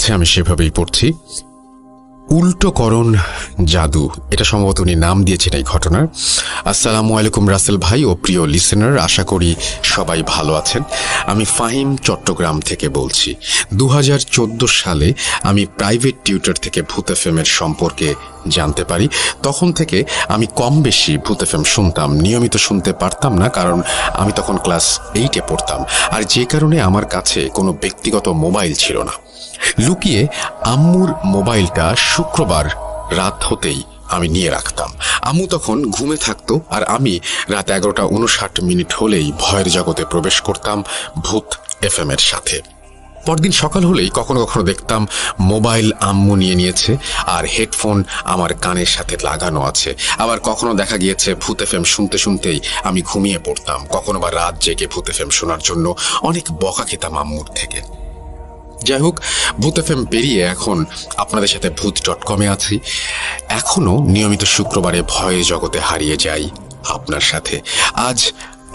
আছে আমি সেভাবেই পড়ছি। উল্টোকরণ জাদু, এটা সম্ভবত উনি নাম দিয়েছেন এই ঘটনার। আসসালামু আলাইকুম রাসেল ভাই ও প্রিয় লিসেনার, আশা করি সবাই ভালো আছেন। আমি ফাহিম চট্টগ্রাম থেকে বলছি। 2014 সালে আমি প্রাইভেট টিউটর থেকে ভূত এফএমের সম্পর্কে জানতে পারি। তখন থেকে আমি কম বেশি ভূত এফএম শুনতাম, নিয়মিত শুনতে পারতাম না কারণ আমি তখন ক্লাস 8-এ পড়তাম, আর যে কারণে আমার কাছে কোনো ব্যক্তিগত মোবাইল ছিল না। লুকিয়ে আম্মুর মোবাইলটা শুক্রবার রাত হতেই আমি নিয়ে রাখতাম। আম্মু তখন ঘুমে থাকতো আর আমি রাত 11:59 হলেই ভয়ের জগতে প্রবেশ করতাম ভূত এফএম এর সাথে। পরদিন সকাল হলেই কখনো কখনো দেখতাম মোবাইল আম্মু নিয়ে নিয়েছে আর হেডফোন আমার কানের সাথে লাগানো আছে। আবার কখনো দেখা গিয়েছে ভূত এফএম শুনতে শুনতেই আমি ঘুমিয়ে পড়তাম। কখনো বা রাত জেগে ভূত এফএম শোনার জন্য অনেক বকা খেতাম আম্মুর থেকে। যাই হোক, ভূত এফএম পেরিয়ে এখন আপনাদের সাথে ভূত.com-এ আছি। এখনো নিয়মিত শুক্রবারে ভয়ের জগতে হারিয়ে যাই আপনার সাথে। আজ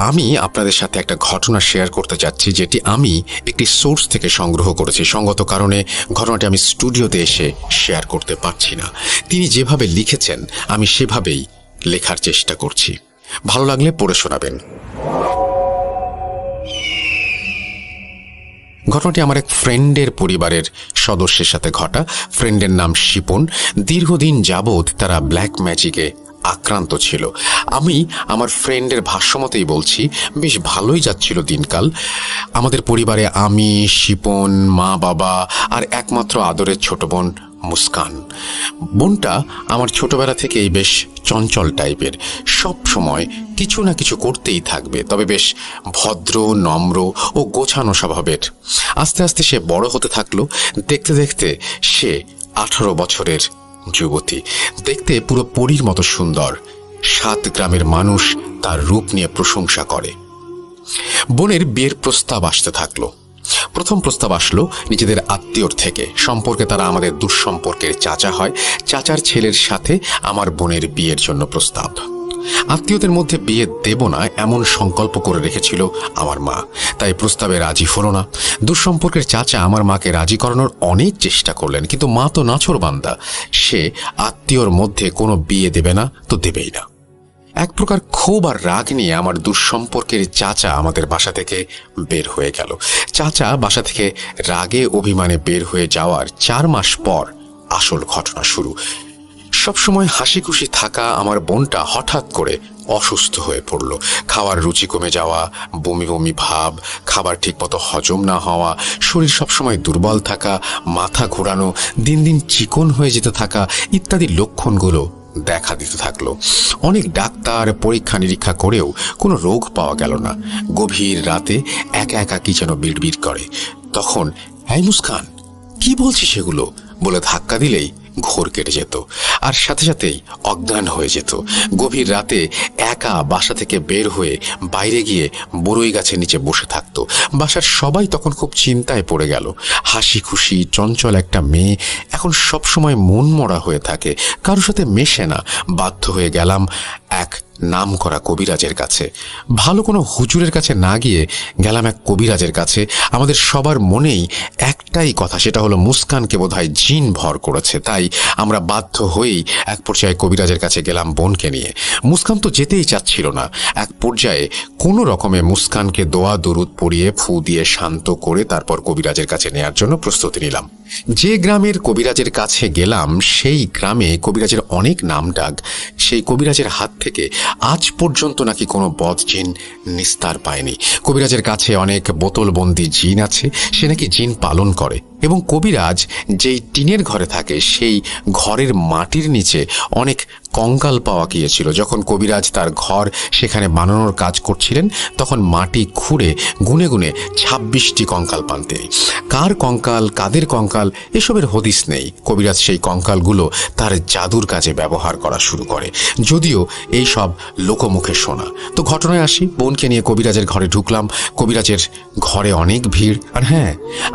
আমি আপনাদের সাথে একটা ঘটনা শেয়ার করতে যাচ্ছি, যেটি আমি একটি সোর্স থেকে সংগ্রহ করেছি। সঙ্গত কারণে ঘটনাটি আমি স্টুডিওতে এসে শেয়ার করতে পারছি না। তিনি যেভাবে লিখেছেন আমি সেভাবেই লেখার চেষ্টা করছি। ভালো লাগলে পড়ে শোনাবেন। ঘটনাটি আমার এক ফ্রেন্ডের পরিবারের সদস্যের সাথে ঘটা। ফ্রেন্ডের নাম শিপন। দীর্ঘদিন যাবৎ তারা ব্ল্যাক ম্যাজিকে আক্রান্ত ছিল। আমি আমার ফ্রেন্ডের ভাষ্যমতেই বলছি, বেশ ভালোই যাচ্ছিল দিনকাল। আমাদের পরিবারে আমি, শিপন, মা বাবা আর একমাত্র আদরের ছোট বোন মুস্কান। বোনটা আমার ছোটবেলা থেকেই বেশ চঞ্চল টাইপের, সব সময় কিছু না কিছু করতেই থাকবে, তবে বেশ ভদ্র, নম্র ও গোছানো স্বভাবের। আস্তে আস্তে সে বড় হতে থাকলো। দেখতে দেখতে সে 18 বছরের যুবতী। দেখতে পুরো পরীর মতো সুন্দর। 7 গ্রামের মানুষ তার রূপ নিয়ে প্রশংসা করে। বোনের বিয়ের প্রস্তাব আসতে থাকলো। প্রথম প্রস্তাব আসলো নিজেদের আত্মীয়র থেকে। সম্পর্কে তারা আমাদের দুঃসম্পর্কের চাচা হয়। চাচার ছেলের সাথে আমার বোনের বিয়ের জন্য প্রস্তাব। আত্মীয়দের মধ্যে বিয়ে দেব না এমন সংকল্প করে রেখেছিল আমার মা, তাই প্রস্তাবে রাজি হলো না। দুঃসম্পর্কের চাচা আমার মাকে রাজি করানোর অনেক চেষ্টা করলেন, কিন্তু মা তো নাছোড়বান্দা। সে আত্মীয়র মধ্যে কোনো বিয়ে দেবে না তো দেবেই না। এক প্রকার ক্ষোভ আর রাগ নিয়ে আমার দুঃসম্পর্কের চাচা আমাদের বাসা থেকে বের হয়ে গেল। চাচা বাসা থেকে রাগে অভিমানে বের হয়ে যাওয়ার 4 মাস পর আসল ঘটনা শুরু। সবসময় হাসি খুশি থাকা আমার বোনটা হঠাৎ করে অসুস্থ হয়ে পড়ল। খাওয়ার রুচি কমে যাওয়া, বমি বমি ভাব, খাবার ঠিকমতো হজম না হওয়া, শরীর সবসময় দুর্বল থাকা, মাথা ঘোরানো, দিন দিন চিকন হয়ে যেতে থাকা ইত্যাদি লক্ষণগুলো দেখা দিতে থাকলো। অনেক ডাক্তার পরীক্ষা নিরীক্ষা করেও কোনো রোগ পাওয়া গেল না। গভীর রাতে একা একা কি যেন বিড়বিড় করে। তখন এই মুস্কান, কি বলছিস সেগুলো বলে ধাক্কা দিলেই ঘোর কেটে যেত, আর সাথে সাথেই অজ্ঞান হয়ে যেত। গভীর রাতে একা বাসা থেকে বের হয়ে বাইরে গিয়ে বড়ই গাছের নিচে বসে থাকতো। বাসার সবাই তখন খুব চিন্তায় পড়ে গেল। হাসি খুশি চঞ্চল একটা মেয়ে এখন সব সময় মন মরা হয়ে থাকে, কারোর সাথে মেশে না। বাধ্য হয়ে গেলাম এক নাম করা কবিরাজের কাছে। ভালো কোনো হুজুরের কাছে না গিয়ে গেলাম এক কবিরাজের কাছে। আমাদের সবার মনেই একটাই কথা, সেটা হলো মুস্কানকে বোধহয় জিন ভর করেছে। তাই আমরা বাধ্য হয়েই এক পর্যায়ে কবিরাজের কাছে গেলাম বোনকে নিয়ে। মুস্কান তো যেতেই চাচ্ছিল না। এক পর্যায়ে কোনো রকমে মুস্কানকে দোয়া দরুদ পড়িয়ে ফু দিয়ে শান্ত করে তারপর কবিরাজের কাছে নেয়ার জন্য প্রস্তুতি নিলাম। যে গ্রামের কবিরাজের কাছে গেলাম সেই গ্রামে কবিরাজের অনেক নাম ডাক। সেই কবিরাজের হাত থেকে আজ পর্যন্ত নাকি কোনো বদ জিন নিস্তার পায়নি। কবিরাজের কাছে অনেক বোতলবন্দি জিন আছে, সে নাকি জিন পালন করে। এবং কবিরাজ যেই টিনের ঘরে থাকে সেই ঘরের মাটির নিচে অনেক কঙ্কাল পাওয়া গিয়েছিল। যখন কবিরাজ তার ঘর সেখানে বানানোর কাজ করছিলেন তখন মাটি খুঁড়ে গুনে গুনে 26টি কঙ্কাল পান তিনি। কার কঙ্কাল, কাদের কঙ্কাল এসবের হদিস নেই। কবিরাজ সেই কঙ্কালগুলো তার জাদুর কাজে ব্যবহার করা শুরু করে, যদিও এই সব লোকমুখে শোনা। তো ঘটনায় আসি, বোনকে নিয়ে কবিরাজের ঘরে ঢুকলাম। কবিরাজের ঘরে অনেক ভিড়। আর হ্যাঁ,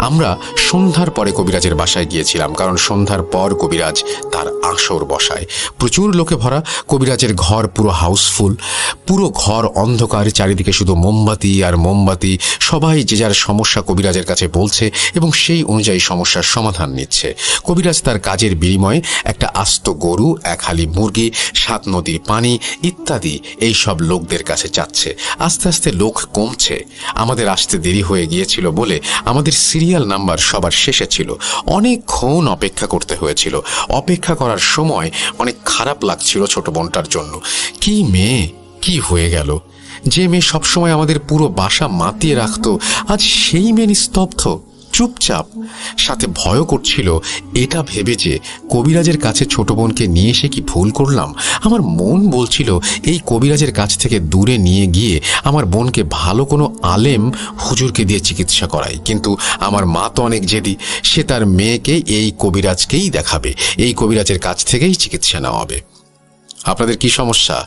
আমরা সন্ধ্যার পরে কবিরাজের বাসায় গিয়েছিলাম, কারণ সন্ধ্যার পর কবিরাজ তার আসর বসায়। প্রচুর লোকে ভরা। কবিরাজের ঘর পুরো হাউসফুল। পুরো ঘর অন্ধকার, চারিদিকে শুধু মোমবাতি আর মোমবাতি। সবাই যে যার সমস্যা কবিরাজের কাছে বলছে এবং সেই অনুযায়ী সমস্যার সমাধান নিচ্ছে। কবিরাজ তার কাজের বিনিময়ে একটা আস্ত গরু, এক হালি মুরগি, 7 নদীর পানি ইত্যাদি এই সব লোকদের কাছে চাচ্ছে। আস্তে আস্তে লোক কমছে। আমাদের আসতে দেরি হয়ে গিয়েছিল বলে আমাদের সিরিয়াল নাম্বার সবার শেষে ছিল। অনেকক্ষণ অপেক্ষা করতে হয়েছিল। অপেক্ষা করার সময় অনেক খারাপ লাগছিল ছোট বোনটার জন্য। কি মেয়ে, কি হয়ে গেল! যে মেয়ে সবসময় আমাদের পুরো বাসা মাতিয়ে রাখত, আজ সেই মেয়ে নিস্তব্ধ, চুপচাপ। সাথে ভয় করছিল এটা ভেবে যে কবিরাজের কাছে ছোট বোনকে নিয়ে এসে কি ভুল করলাম। আমার মন বলছিল এই কবিরাজের কাছ থেকে দূরে নিয়ে গিয়ে আমার বোনকে ভালো কোনো আলেম হুজুরকে দিয়ে চিকিৎসা করাই। কিন্তু আমার মা তো অনেক জেদি। সে তার মেয়েকে এই কবিরাজকেই দেখাবে, এই কবিরাজের কাছ থেকেই চিকিৎসা নেওয়া হবে। আপনাদের কি সমস্যা?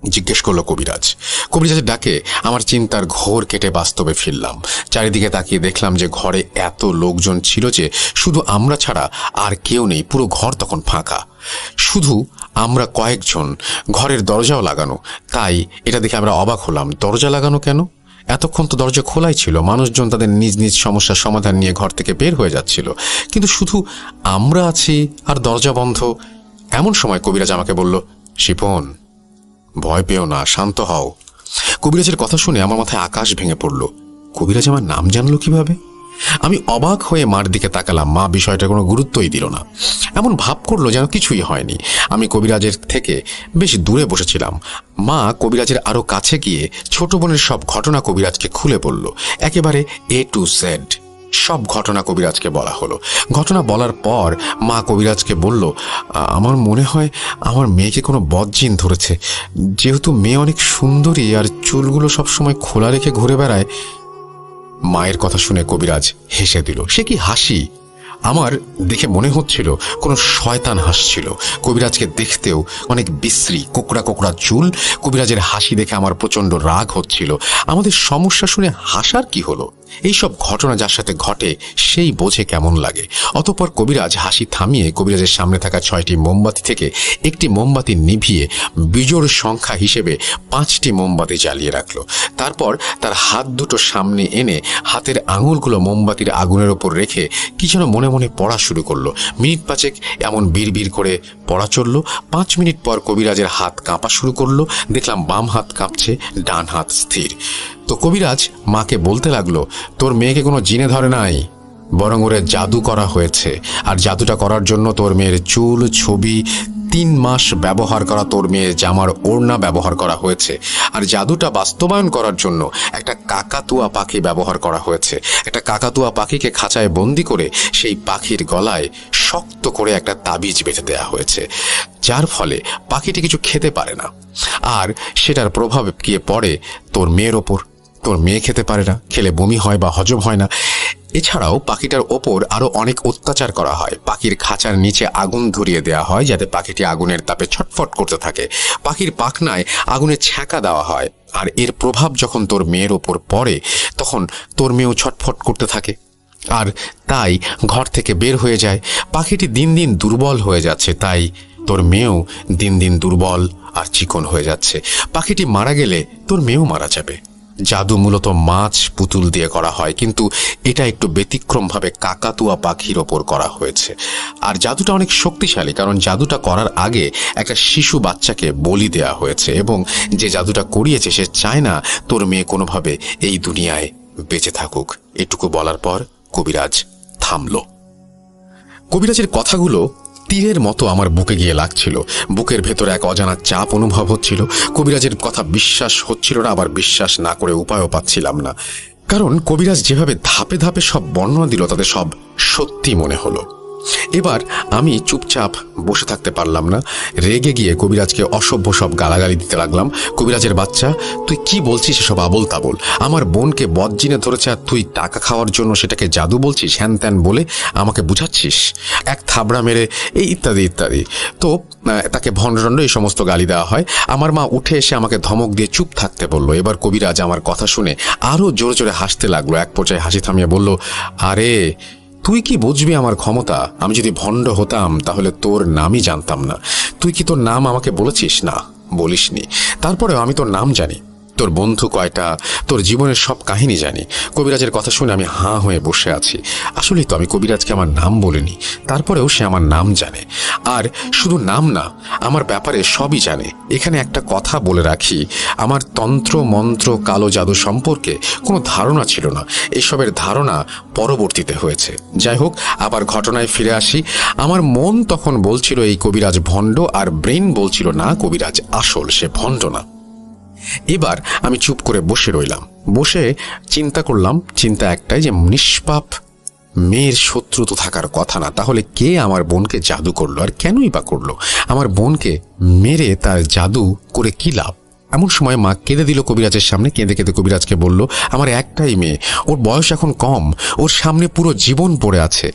জিজ্ঞেস করলো কবিরাজ। কবিরাজের ডাকে আমার চিন্তার ঘোর কেটে বাস্তবে ফিরলাম। চারিদিকে তাকিয়ে দেখলাম যে ঘরে এত লোকজন ছিল যে শুধু আমরা ছাড়া আর কেউ নেই। পুরো ঘর তখন ফাঁকা, শুধু আমরা কয়েকজন। ঘরের দরজাও লাগানো। তাই এটা দেখে আমরা অবাক হলাম, দরজা লাগানো কেন? এতক্ষণ তো দরজা খোলাই ছিল। মানুষজন তাদের নিজ নিজ সমস্যার সমাধান নিয়ে ঘর থেকে বের হয়ে যাচ্ছিল, কিন্তু শুধু আমরা আছি আর দরজা বন্ধ। এমন সময় কবিরাজ আমাকে বলল, শিপন, ভয় পেও না, শান্ত হও। কবিরাজের কথা শুনে আমার মাথায় আকাশ ভেঙে পড়ল। কবিরাজ আমার নাম জানলো কিভাবে? আমি অবাক হয়ে মার দিকে তাকালাম। মা বিষয়টা কোনো গুরুত্বই দিল না, এমন ভাব করলো যেন কিছুই হয়নি। আমি কবিরাজের থেকে বেশ দূরে বসেছিলাম। মা কবিরাজের আরো কাছে গিয়ে ছোট বোনের সব ঘটনা কবিরাজকে খুলে বলল। একেবারে A to Z সব ঘটনা কবিরাজকে বলা হলো। ঘটনা বলার পর মা কবিরাজকে বলল, আমার মনে হয় আমার মেয়েকে কোনো বদজিন ধরেছে। যেহেতু মেয়ে অনেক সুন্দরী আর চুলগুলো সবসময় খোলা রেখে ঘুরে বেড়ায়। মায়ের কথা শুনে কবিরাজ হেসে দিল। সে কি হাসি! আমার দেখে মনে হচ্ছিল কোনো শয়তান হাসছিল। কবিরাজকে দেখতেও অনেক বিশ্রী, কোকড়া কোকড়া চুল। কবিরাজের হাসি দেখে আমার প্রচণ্ড রাগ হচ্ছিল। আমাদের সমস্যা শুনে হাসার কি হলো? এইসব ঘটনা যার সাথে ঘটে সেই বোঝে কেমন লাগে। অতঃপর কবিরাজ হাসি থামিয়ে কবিরাজের সামনে থাকা 6টি মোমবাতি থেকে একটি মোমবাতি নিভিয়ে বিজোড় সংখ্যা হিসেবে 5টি মোমবাতি জ্বালিয়ে রাখলো। তারপর তার হাত দুটো সামনে এনে হাতের আঙুলগুলো মোমবাতির আগুনের ওপর রেখে কি যেন মনে মনে পড়া শুরু করলো। মিনিট 5 এমন বিড়বিড় করে পড়া চলল। 5 মিনিট পর কবিরাজের হাত কাঁপা শুরু করলো। দেখলাম বাম হাত কাঁপছে, ডান হাত স্থির। তো কবিরাজ মাকে বলতে লাগলো, তোর মেয়েকে কোনো জিনে ধরে নাই, বরং ওরে জাদু করা হয়েছে। আর জাদুটা করার জন্য তোর মেয়ের চুল, ছবি, 3 মাস ব্যবহার করা তোর মেয়ের জামার ওড়না ব্যবহার করা হয়েছে। আর জাদুটা বাস্তবায়ন করার জন্য একটা কাকাতুয়া পাখি ব্যবহার করা হয়েছে। একটা কাকাতুয়া পাখিকে খাঁচায় বন্দি করে সেই পাখির গলায় শক্ত করে একটা তাবিজ বেঁধে দেওয়া হয়েছে, যার ফলে পাখিটি কিছু খেতে পারে না। আর সেটার প্রভাব গিয়ে পড়ে তোর মেয়ের ওপর। তোর মেয়ে খেতে পারে না, খেলে বমি হয় বা হজম হয় না। এছাড়াও পাখিটার ওপর আরো অনেক অত্যাচার করা হয়। পাখির খাঁচার নিচে আগুন ধরিয়ে দেওয়া হয় যাতে পাখিটি আগুনের তাপে ছটফট করতে থাকে। পাখির পাখনায় আগুনের ছ্যাঁকা দেওয়া হয়। আর এর প্রভাব যখন তোর মেয়ের ওপর পড়ে তখন তোর মেয়েও ছটফট করতে থাকে, আর তাই ঘর থেকে বের হয়ে যায়। পাখিটি দিন দিন দুর্বল হয়ে যাচ্ছে, তাই তোর মেয়েও দিন দিন দুর্বল আর চিকন হয়ে যাচ্ছে। পাখিটি মারা গেলে তোর মেয়েও মারা যাবে। জাদু মূলত মাছ, পুতুল দিয়ে করা হয়, কিন্তু এটা একটু ব্যতিক্রমভাবে কাকাতুয়া পাখির ওপর করা হয়েছে। আর জাদুটা অনেক শক্তিশালী, কারণ জাদুটা করার আগে একটা শিশু বাচ্চাকে বলি দেয়া হয়েছে, এবং যে জাদুটা করিয়েছে সে চায় না তোর মেয়ে কোনোভাবে এই দুনিয়ায় বেঁচে থাকুক। এটুকু বলার পর কবিরাজ থামল। কবিরাজের কথাগুলো তীরের মতো আমার বুকে গিয়ে লাগছিল। বুকের ভেতরে এক অজানা চাপ অনুভব হচ্ছিল। কবিরাজের কথা বিশ্বাস হচ্ছিল না, আবার বিশ্বাস না করে উপায়ও পাচ্ছিলাম না। কারণ কবিরাজ যেভাবে ধাপে ধাপে সব বর্ণনা দিল তাতে সব সত্যি মনে হলো। এবার আমি চুপচাপ বসে থাকতে পারলাম না। রেগে গিয়ে কবিরাজকে অসভ্য সব গালাগালি দিতে লাগলাম। কবিরাজের বাচ্চা, তুই কি বলছিস এসব আবোল তাবোল? আমার বোনকে বদজিনে ধরেছে আর তুই টাকা খাওয়ার জন্য সেটাকে জাদু বলছিস, হ্যান ত্যান বলে আমাকে বুঝাচ্ছিস, এক থাবড়া মেরে, এই ইত্যাদি ইত্যাদি। তো তাকে ভণ্ডরণ্ড এই সমস্ত গালি দেওয়া হয়। আমার মা উঠে এসে আমাকে ধমক দিয়ে চুপ থাকতে বলল। এবার কবিরাজ আমার কথা শুনে আরো জোরে জোরে হাসতে লাগলো। এক পর্যায়ে হাসি থামিয়ে বলল, আরে তুই কি বুঝবি আমার ক্ষমতা? আমি যদি ভণ্ড হতাম তাহলে তোর নামই জানতাম না। তুই কি তোর নাম আমাকে বলেছিস? না, বলিসনি। তারপরেও আমি তোর নাম জানি, তোর বন্ধু কয়টা, তোর জীবনের সব কাহিনী জানি। কবিরাজের কথা শুনে আমি হাঁ হয়ে বসে আছি। আসলেই তো আমি কবিরাজকে আমার নাম বলিনি, তারপরেও সে আমার নাম জানে। আর শুধু নাম না, আমার ব্যাপারে সবই জানে। এখানে একটা কথা বলে রাখি, আমার তন্ত্র মন্ত্র কালো জাদু সম্পর্কে কোনো ধারণা ছিল না। এসবের ধারণা পরবর্তীতে হয়েছে। যাই হোক, আবার ঘটনায় ফিরে আসি। আমার মন তখন বলছিল এই কবিরাজ ভণ্ড, আর ব্রেন বলছিল না, কবিরাজ আসল, সে ভণ্ড না। এবার আমি চুপ করে বসে রইলাম। বসে চিন্তা করলাম, চিন্তা একটাই, যে নিষ্পাপ মেয়ের শত্রু তো থাকার কথা না, তাহলে কে আমার বোনকে জাদু করলো, আর কেনই বা করলো? আমার বোনকে মেরে তার জাদু করে কি লাভ? এমন সময় মা কেঁদে দিল কবিরাজের সামনে। কেঁদে কেঁদে কবিরাজকে বলল, আমার একটাই মেয়ে, ওর বয়স এখন কম, ওর সামনে পুরো জীবন পড়ে আছে।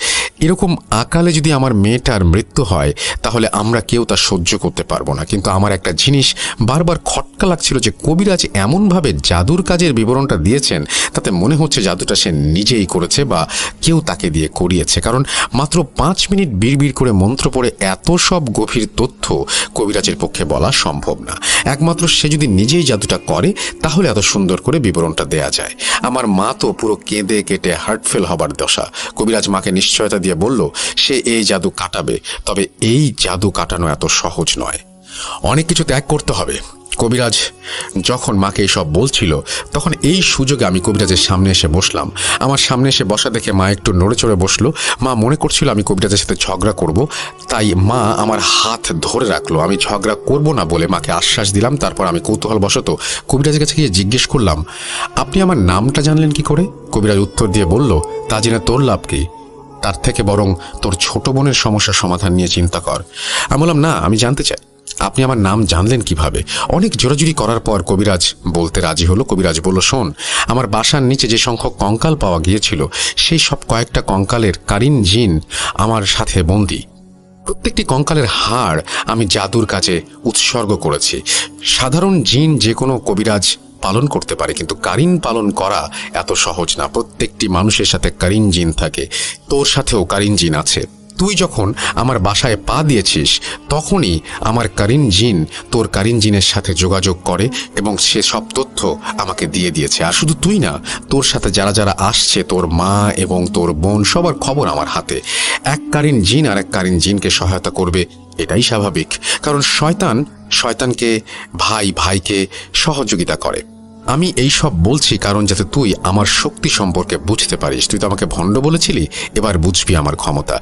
এরকম আকালে যদি আমার মেয়েটার মৃত্যু হয় তাহলে আমরা কেউ তা সহ্য করতে পারবো না। কিন্তু আমার একটা জিনিস বারবার খটকা লাগছিল, যে কবিরাজ এমনভাবে জাদুর কাজের বিবরণটা দিয়েছেন, তাতে মনে হচ্ছে জাদুটা সে নিজেই করেছে বা কেউ তাকে দিয়ে করিয়েছে। কারণ মাত্র 5 মিনিট বিড়বিড় করে মন্ত্র পড়ে এত সব গভীর তথ্য কবিরাজের পক্ষে বলা সম্ভব না। একমাত্র সে যদি নিজেই জাদুটা করে তাহলে এত সুন্দর করে বিবরণটা দেয়া যায়। আমার মা তো পুরো কেঁদে কেটে হার্টফেল হবার দশা। কবিরাজ মাকে নিশ্চয়তা দিয়ে বলল, সে এই জাদু কাটাবে, তবে এই জাদু কাটানো এত সহজ নয়, অনেক কিছু ত্যাগ করতে হবে। কবিরাজ যখন মাকে এইসব বলছিল, তখন এই সুযোগে আমি কবিরাজের সামনে এসে বসলাম। আমার সামনে এসে বসা দেখে মা একটু নড়ে চড়ে বসলো। মা মনে করছিল আমি কবিরাজের সাথে ঝগড়া করব, তাই মা আমার হাত ধরে রাখলো। আমি ঝগড়া করব না বলে মাকে আশ্বাস দিলাম। তারপর আমি কৌতূহলবশত কবিরাজের কাছে গিয়ে জিজ্ঞেস করলাম, আপনি আমার নামটা জানলেন কি করে? কবিরাজ উত্তর দিয়ে বলল, তা জেনে তোর লাভ কি? তার থেকে বরং তোর ছোট বোনের সমস্যার সমাধান নিয়ে চিন্তা কর। আমি বললাম, না, আমি জানতে চাই আপনি আমার নাম জানলেন কিভাবে? অনেক জোরাজুরি করার পর কবিরাজ বলতে রাজি হলো। কবিরাজ বলল, শোন, আমার বাসার নিচে যে সংখ্যক কঙ্কাল পাওয়া গিয়েছিল, সেই সব কয়েকটা কঙ্কালের কারিন জিন আমার সাথে বন্দী। প্রত্যেকটি কঙ্কালের হাড় আমি জাদুর কাজে উৎসর্গ করেছি। সাধারণ জিন যে কোনো কবিরাজ পালন করতে পারে, কিন্তু কারিন পালন করা এত সহজ না। প্রত্যেকটি মানুষের সাথে কারিন জিন থাকে, তোর সাথেও কারিন জিন আছে। তুই যখন আমার বাসায় পা দিয়েছিস, তখনই আমার কারিন জিন তোর কারিন জিনের সাথে যোগাযোগ করে এবং সে সব তথ্য আমাকে দিয়ে দিয়েছে। আর শুধু তুই না, তোর সাথে যারা যারা আসছে, তোর মা এবং তোর বোন, সবার খবর আমার হাতে। এক কারিন জিন আর এক কারিন জিনকে সহায়তা করবে, এটাই স্বাভাবিক। কারণ শয়তানকে ভাইকে সহযোগিতা করে। আমি এই সব বলছি কারণ যাতে তুই আমার শক্তি সম্পর্কে বুঝতে পারিস। তুই তো আমাকে ভণ্ড বলেছিলি, এবার বুঝবি আমার ক্ষমতা।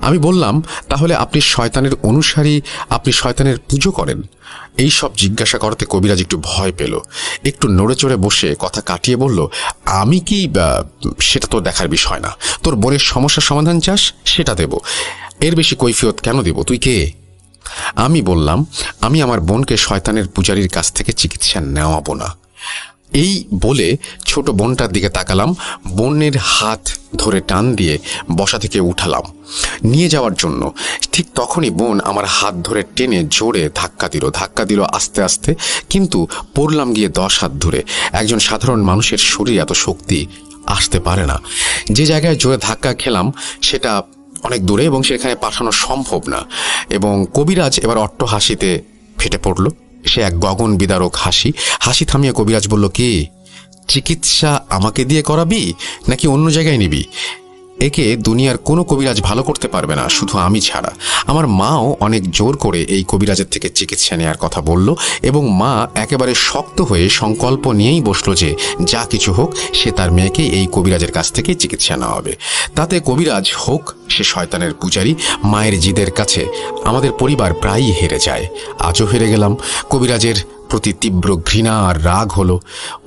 আমি বললাম, তাহলে আপনি শয়তানের অনুসারী, আপনি শয়তানের পুজো করেন? এই সব জিজ্ঞাসা করতে কবিরাজ একটু ভয় পেল। একটু নড়ে চড়ে বসে কথা কাটিয়ে বলল, আমি কি, সেটা তোর দেখার বিষয় না। তোর বোনের সমস্যার সমাধান চাস, সেটা দেব। এর বেশি কৈফিয়ত কেন দেব? তুই কে? আমি বললাম, আমি আমার বোনকে শয়তানের পূজারীর কাছ থেকে চিকিৎসা নেওয়াবো না। এই বলে ছোট বোনটার দিকে তাকালাম। বোনের হাত ধরে টান দিয়ে বসা থেকে উঠালাম নিয়ে যাওয়ার জন্য। ঠিক তখনই বোন আমার হাত ধরে টেনে জোরে ধাক্কা দিল আস্তে আস্তে, কিন্তু পড়লাম গিয়ে 10 হাত ধরে। একজন সাধারণ মানুষের শরীরে এত শক্তি আসতে পারে না। যে জায়গায় জোরে ধাক্কা খেলাম সেটা অনেক দূরে এবং সেখানে পাঠানো সম্ভব না। এবং কবিরাজ এবার অট্ট হাসিতে ফেটে পড়ল। সে এক গগন বিদারক হাসি থামিয়ে কবিরাজ বলল, কি চিকিৎসা আমাকে দিয়ে করাবি নাকি অন্য জায়গায় নিবি? একে দুনিয়ার কোনো কবিরাজ ভালো করতে পারবে না, শুধু আমি ছাড়া। আমার মাও অনেক জোর করে এই কবিরাজের থেকে চিকিৎসা নেওয়ার কথা বলল এবং মা একেবারে শক্ত হয়ে সংকল্প নিয়েই বসলো যে যা কিছু হোক সে তার মেয়েকে এই কবিরাজের কাছ থেকে চিকিৎসা নেওয়া হবে। তাতে কবিরাজ হোক সে শয়তানের পূজারী, মায়ের জিদের কাছে আমাদের পরিবার প্রায়ই হেরে যায়। আজও হেরে গেলাম। কবিরাজের প্রতি তীব্র ঘৃণা আর রাগ হলো।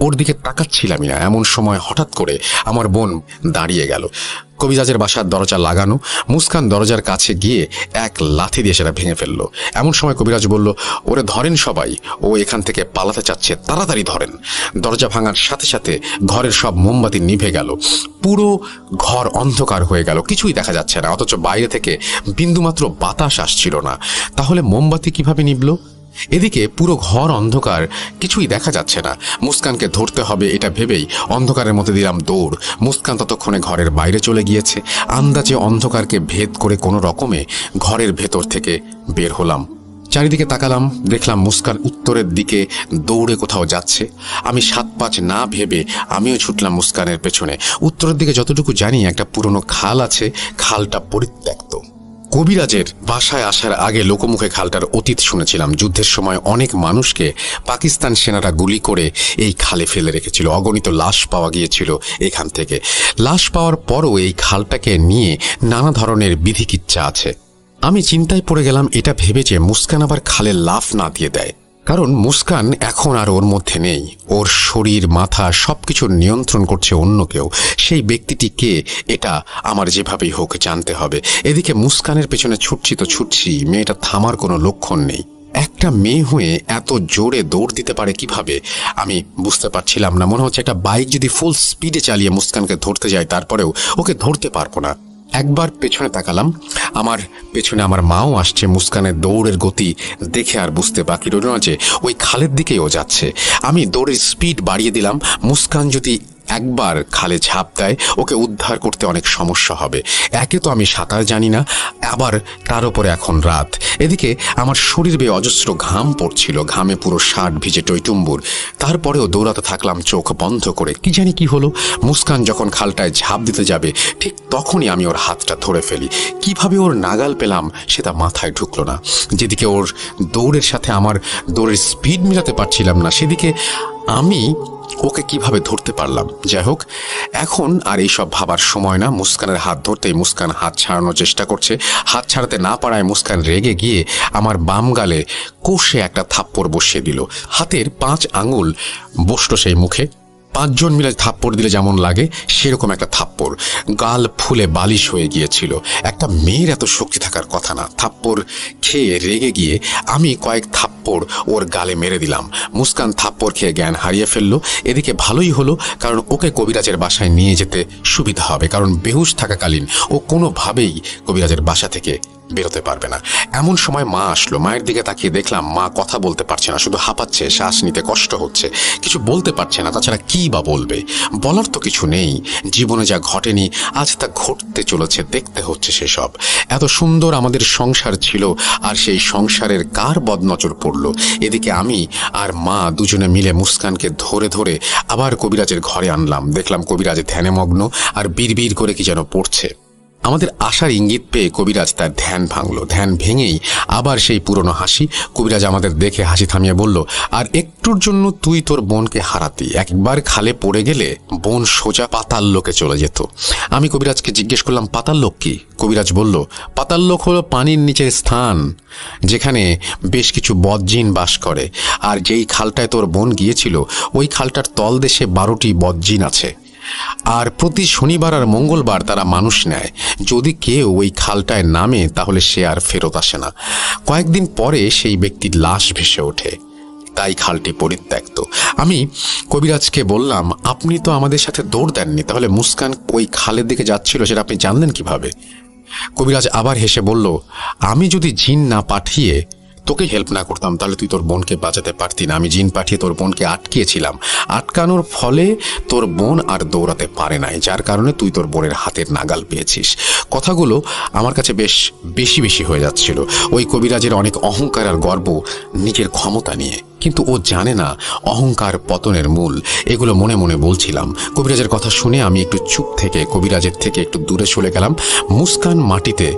ওর দিকে তাকাচ্ছিলামই না। এমন সময় হঠাৎ করে আমার বোন দাঁড়িয়ে গেল। কবিরাজের বাসার দরজা লাগানো। মুস্কান দরজার কাছে গিয়ে এক লাথি দিয়ে সেটা ভেঙে ফেললো। এমন সময় কবিরাজ বলল, ওরে ধরেন সবাই, ও এখান থেকে পালাতে চাচ্ছে, তাড়াতাড়ি ধরেন। দরজা ভাঙার সাথে সাথে ঘরের সব মোমবাতি নিভে গেল। পুরো ঘর অন্ধকার হয়ে গেল, কিছুই দেখা যাচ্ছে না। অথচ বাইরে থেকে বিন্দুমাত্র বাতাস আসছিল না। তাহলে মোমবাতি কিভাবে নিভল? এদিকে পুরো ঘর অন্ধকার, কিছুই দেখা যাচ্ছে না। মুস্কানকে ধরতে হবে এটা ভেবেই অন্ধকারের মধ্যে দিলাম দৌড়। মুস্কান ততক্ষণে ঘরের বাইরে চলে গিয়েছে। আন্দাজে অন্ধকারকে ভেদ করে কোনো রকমে ঘরের ভেতর থেকে বের হলাম। চারিদিকে তাকালাম, দেখলাম মুস্কান উত্তরের দিকে দৌড়ে কোথাও যাচ্ছে। আমি 7-5 না ভেবে আমিও ছুটলাম মুস্কানের পেছনে। উত্তরের দিকে যতটুকু জানি একটা পুরনো খাল আছে, খালটা পরিত্যক্ত। কবিরাজের বাসায় আসার আগে লোকমুখে খালটার অতীত শুনেছিলাম। যুদ্ধের সময় অনেক মানুষকে পাকিস্তান সেনারা গুলি করে এই খালে ফেলে রেখেছিল। অগণিত লাশ পাওয়া গিয়েছিল এখান থেকে। লাশ পাওয়ার পরও এই খালটাকে নিয়ে নানা ধরনের বিধিকিচ্ছা আছে। আমি চিন্তায় পড়ে গেলাম এটা ভেবে যে মুস্কান আবার খালে লাফ না দিয়ে দেয়, কারণ মুস্কান এখন আর ওর মধ্যে নেই। ওর শরীর, মাথা সবকিছুর নিয়ন্ত্রণ করছে অন্য কেউ। সেই ব্যক্তিটি কে এটা আমার যেভাবেই হোক জানতে হবে। এদিকে মুস্কানের পেছনে ছুটছি তো ছুটছি, মেয়েটা থামার কোনো লক্ষণ নেই। একটা মেয়ে হয়ে এত জোরে দৌড় দিতে পারে কিভাবে আমি বুঝতে পারছিলাম না। মনে হচ্ছে একটা বাইক যদি ফুল স্পিডে চালিয়ে মুস্কানকে ধরতে যায় তারপরেও ওকে ধরতে পারবো না। একবার পেছনে তাকালাম, আমার পেছনে আমার মাও আসছে। মুস্কানের দৌড়ের গতি দেখে আর বুঝতে বাকি রইল না যে ওই খালের দিকেই ও যাচ্ছে। আমি দৌড়ের স্পিড বাড়িয়ে দিলাম। মুস্কান যদি একবার খালে ঝাঁপ দেয় ওকে উদ্ধার করতে অনেক সমস্যা হবে। একে তো আমি সাঁতার জানি না, আবার তার উপরে এখন রাত। এদিকে আমার শরীর বেয়ে অজস্র ঘাম পড়ছিল, ঘামে পুরো শার্ট ভিজে টইটুম্বুর। তারপরেও দৌড়াতে থাকলাম চোখ বন্ধ করে। কি জানি কি হলো, মুস্কান যখন খালটায় ঝাঁপ দিতে যাবে ঠিক তখনই আমি ওর হাতটা ধরে ফেলি। কিভাবে ওর নাগাল পেলাম সেটা মাথায় ঢুকলো না। যেদিকে ওর দৌড়ের সাথে আমার দৌড়ের স্পিড মিলাতে পারছিলাম না, সেদিকে আমি ওকে কিভাবে ধরতে পারলাম। যাই হোক, এখন আর এইসব ভাবার সময় না। মুস্কানের হাত ধরতেই মুস্কান হাত ছাড়ানোর চেষ্টা করছে। হাত ছাড়াতে না পারায় মুস্কান রেগে গিয়ে আমার বাম গালে কষে একটা থাপ্পড় বসিয়ে দিল। হাতের 5 আঙুল বসল সেই মুখে। 5 জন মিলে থাপ্পড় দিলে যেমন লাগে সেরকম একটা থাপ্পড়। গাল ফুলে বালিশ হয়ে গিয়েছিল। একটা মেয়ের এত শক্তি থাকার কথা না। থাপ্পড় খেয়ে রেগে গিয়ে আমি কয়েক থাপ্পড় ওর গালে মেরে দিলাম। মুস্কান থাপ্পড় খেয়ে জ্ঞান হারিয়ে ফেললো। এদিকে ভালোই হলো, কারণ ওকে কবিরাজের বাসায় নিয়ে যেতে সুবিধা হবে। কারণ বেহুশ থাকাকালীন ও কোনোভাবেই কবিরাজের বাসা থেকে বেরোতে পারবে না। এমন সময় মা আসলো। মায়ের দিকে তাকিয়ে দেখলাম মা কথা বলতে পারছে না, শুধু হাঁপাচ্ছে, শ্বাস নিতে কষ্ট হচ্ছে, কিছু বলতে পারছে না। তাছাড়া কি বা বলবে, বলার তো কিছু নেই। জীবনে যা ঘটেনি আজ তা ঘটতে চলেছে, দেখতে হচ্ছে সেসব। এত সুন্দর আমাদের সংসার ছিল, আর সেই সংসারের কার বদনজর পড়লো। এদিকে আমি আর মা দুজনে মিলে মুস্কানকে ধরে ধরে আবার কবিরাজের ঘরে আনলাম। দেখলাম কবিরাজ ধ্যানে মগ্ন আর বিড়বিড় করে কি যেন পড়ছে। আমাদের আশার ইঙ্গিত পেয়ে কবিরাজ তার ধ্যান ভাঙল। ধ্যান ভেঙেই আবার সেই পুরনো হাসি। কবিরাজ আমাদের দেখে হাসি থামিয়ে বলল, আর একটুর জন্য তুই তোর বোনকে হারাতি। একবার খালে পড়ে গেলে বোন সোজা পাতাল লোকে চলে যেত। আমি কবিরাজকে জিজ্ঞেস করলাম, পাতাল লোক কি? কবিরাজ বলল, পাতাল লোক হলো পানির নিচের স্থান, যেখানে বেশ কিছু বদজিন বাস করে। আর যেই খালটায় তোর বোন গিয়েছিল ওই খালটার তলদেশে 12টি বদজিন আছে। আর প্রতি শনিবার আর মঙ্গলবার তারা মানুষ নেয়। যদি কেউ ওই খালটায় নামে তাহলে সে আর ফেরত আসে না। কয়েকদিন পরে সেই ব্যক্তির লাশ ভেসে ওঠে, তাই খালটি পরিত্যক্ত। আমি কবিরাজকে বললাম, আপনি তো আমাদের সাথে দৌড় দেননি, তাহলে মুস্কান ওই খালের দিকে যাচ্ছিল সেটা আপনি জানলেন কিভাবে? কবিরাজ আবার হেসে বলল, আমি যদি জিন না পাঠিয়ে তোকে হেল্প না করতাম তাহলে তুই তোর বোনকে বাঁচাতে পারতি না। আমি জিন পাঠিয়ে তোর বোনকে আটকিয়েছিলাম। আটকানোর ফলে তোর বোন আর দৌড়াতে পারে নাই, যার কারণে তুই তোর বোনের হাতের নাগাল পেয়েছিস। কথাগুলো আমার কাছে বেশ বেশি বেশি হয়ে যাচ্ছিল। ওই কবিরাজের অনেক অহংকার আর গর্ব নিজের ক্ষমতা নিয়ে, কিন্তু ও জানে না অহংকার পতনের মূল। এগুলো মনে মনে বলছিলাম। কবিরাজের কথা শুনে আমি একটু চুপ থেকে কবিরাজের থেকে একটু দূরে চলে গেলাম। মুস্কান মাটিতে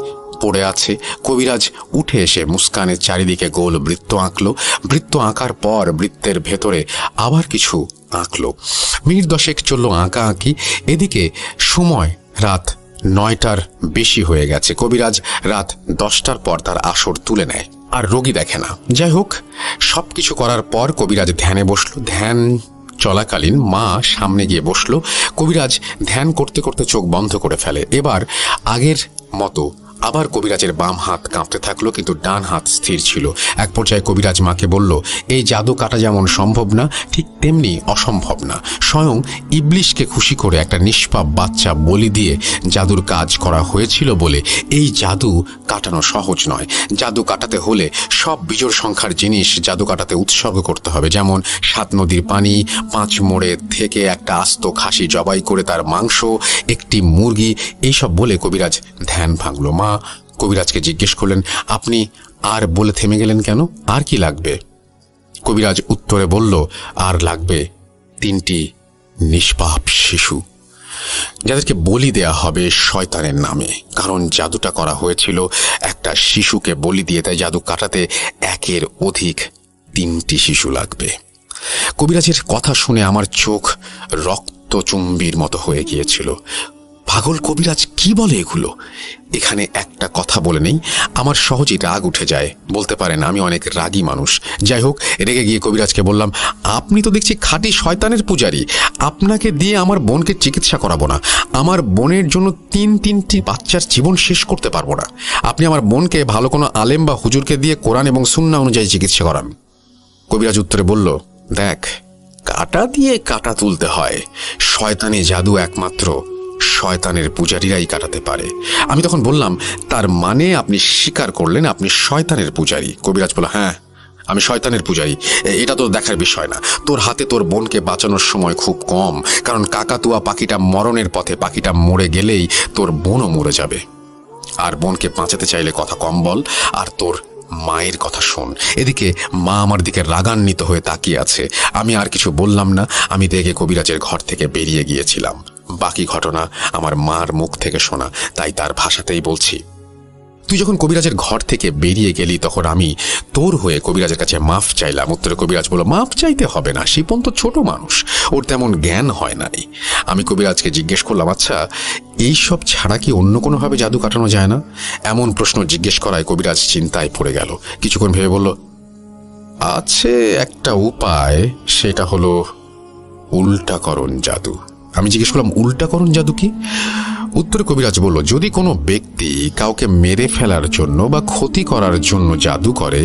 পড়ে আছে। কবিরাজ উঠে এসে মুস্কানের চারিদিকে গোল বৃত্ত আঁকলো। বৃত্ত আঁকার পর বৃত্তের ভেতরে আবার কিছু আঁকলো। মিনিট 10 চলল আঁকা আঁকি। এদিকে সময় রাত 9টার বেশি হয়ে গেছে। কবিরাজ রাত 10টার পর তার আসর তুলে নেয় আর রোগী দেখে না। যাই হোক, সব কিছু করার পর কবিরাজ ধ্যানে বসলো। ধ্যান চলাকালীন মা সামনে গিয়ে বসলো। কবিরাজ ধ্যান করতে করতে চোখ বন্ধ করে ফেলে। এবার আগের মতো আবার কবিরাজের বাম হাত কাঁপতে থাকলো, কিন্তু ডান হাত স্থির ছিল। এক পর্যায়ে কবিরাজ মাকে বলল, এই জাদু কাটা যেমন সম্ভব না, ঠিক তেমনি অসম্ভব না। স্বয়ং ইবলিশকে খুশি করে একটা নিষ্পাপ বাচ্চা বলি দিয়ে জাদুর কাজ করা হয়েছিল বলে এই জাদু কাটানো সহজ নয়। জাদু কাটাতে হলে সব বিজোড় সংখ্যার জিনিস জাদু কাটাতে উৎসর্গ করতে হবে, যেমন 7 নদীর পানি, 5 মোড়ে থেকে একটা আস্ত খাসি জবাই করে তার মাংস, একটি মুরগি, এইসব বলে কবিরাজ ধ্যান ভাঙল। মা কবিরাজকে জিজ্ঞেস করলেন, আপনি আর বলে থেমে গেলেন কেন? আর কি লাগবে? কবিরাজ উত্তরে বলল, আর লাগবে 3টি নিষ্পাপ শিশু, যাদেরকে বলি দেয়া হবে শয়তানের নামে। কারণ জাদুটা করা হয়েছিল একটা শিশুকে বলি দিয়ে, তাই জাদু কাটাতে একের অধিক 3টি শিশু লাগবে। কবিরাজের কথা শুনে আমার চোখ রক্তচুম্বীর মতো হয়ে গিয়েছিল। পাগল কবিরাজ কি বলে এগুলো? এখানে একটা কথা বলে নেই, আমার সহজেই রাগ উঠে যায়। বলতে পারেন আমি অনেক রাগী মানুষ। যাই হোক, রেগে গিয়ে কবিরাজকে বললাম, আপনি তো দেখছি খাঁটি শয়তানের পূজারী। আপনাকে দিয়ে আমার বোনকে চিকিৎসা করাবো না। আমার বোনের জন্য 3টি বাচ্চার জীবন শেষ করতে পারবো না। আপনি আমার বোনকে ভালো কোনো আলেম বা হুজুরকে দিয়ে কোরআন এবং সুন্নাহ অনুযায়ী চিকিৎসা করান। কবিরাজ উত্তরে বলল, দেখ, কাটা দিয়ে কাটা তুলতে হয়। শয়তানি জাদু একমাত্র শয়তানের পূজারীরাই কাটাতে পারে। আমি তখন বললাম, তার মানে আপনি স্বীকার করলেন আপনি শয়তানের পূজারী? কবিরাজ বলল, হ্যাঁ, আমি শয়তানের পূজারী। এটা তো দেখার বিষয় না। তোর হাতে তোর বোনকে বাঁচানোর সময় খুব কম, কারণ কাকাতুয়া পাখিটা মরণের পথে। পাখিটা মরে গেলেই তোর বোনও মরে যাবে। আর বোনকে বাঁচাতে চাইলে কথা কম বল, আর তোর মায়ের কথা শোন। এদিকে মা আমার দিকে রাগান্বিত হয়ে তাকিয়ে আছে। আমি আর কিছু বললাম না। আমি রেগে কবিরাজের ঘর থেকে বেরিয়ে গিয়েছিলাম। বাকি ঘটনা আমার মার মুখ থেকে শোনা, তাই তার ভাষাতেই বলছি। তুই যখন কবিরাজের ঘর থেকে বেরিয়ে গেলি, তখন আমি তোর হয়ে কবিরাজের কাছে মাফ চাইলাম। উত্তরে কবিরাজ বলল, মাফ চাইতে হবে না, শিপন তো ছোট মানুষ, ওর তেমন জ্ঞান হয় নাই। আমি কবিরাজকে জিজ্ঞেস করলাম, আচ্ছা, এইসব ছাড়া কি অন্য কোনোভাবে জাদু কাটানো যায় না? এমন প্রশ্ন জিজ্ঞেস করায় কবিরাজ চিন্তায় পড়ে গেল। কিছুক্ষণ ভেবে বলল, আছে একটা উপায়, সেটা হলো উল্টাকরণ জাদু। আমি জিজ্ঞেস করলাম, উল্টাকরণ জাদু কি? উত্তরে কবিরাজ বলল, যদি কোনো ব্যক্তি কাউকে মেরে ফেলার জন্য বা ক্ষতি করার জন্য জাদু করে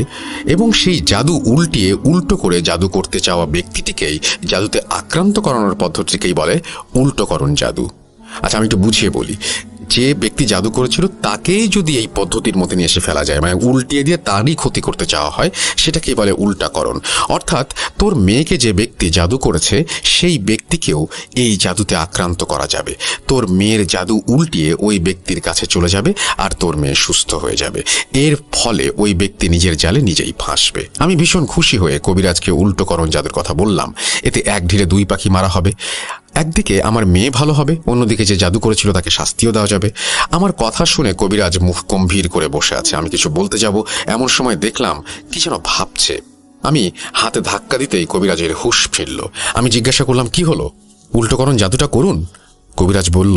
এবং সেই জাদু উল্টিয়ে উল্টো করে জাদু করতে চাওয়া ব্যক্তিটিকেই জাদুতে আক্রান্ত করানোর পদ্ধতিকেই বলে উল্টোকরণ জাদু। আচ্ছা, আমি একটু বুঝিয়ে বলি। যে ব্যক্তি জাদু করেছিল তাকেই যদি এই পদ্ধতির মধ্যে নিয়ে এসে ফেলা যায়, মানে উল্টিয়ে দিয়ে তারই ক্ষতি করতে চাওয়া হয়, সেটাকেই বলে উল্টাকরণ। অর্থাৎ তোর মেয়েকে যে ব্যক্তি জাদু করেছে সেই ব্যক্তিকেও এই জাদুতে আক্রান্ত করা যাবে। তোর মেয়ের জাদু উল্টিয়ে ওই ব্যক্তির কাছে চলে যাবে আর তোর মেয়ে সুস্থ হয়ে যাবে। এর ফলে ওই ব্যক্তি নিজের জালে নিজেই ফাঁসবে। আমি ভীষণ খুশি হয়ে কবিরাজকে উল্টোকরণ জাদুর কথা বললাম। এতে এক ঢিলে 2 পাখি মারা হবে। একদিকে আমার মেয়ে ভালো হবে, অন্যদিকে যে জাদু করেছিল তাকে শাস্তিও দেওয়া যাবে। আমার কথা শুনে কবিরাজ মুখ গম্ভীর করে বসে আছে। আমি কিছু বলতে যাব, এমন সময় দেখলাম কি যেন ভাবছে। আমি হাতে ধাক্কা দিতেই কবিরাজের হুঁশ ফিরল। আমি জিজ্ঞাসা করলাম, কি হলো? উল্টোকরণ জাদুটা করুন। কবিরাজ বলল,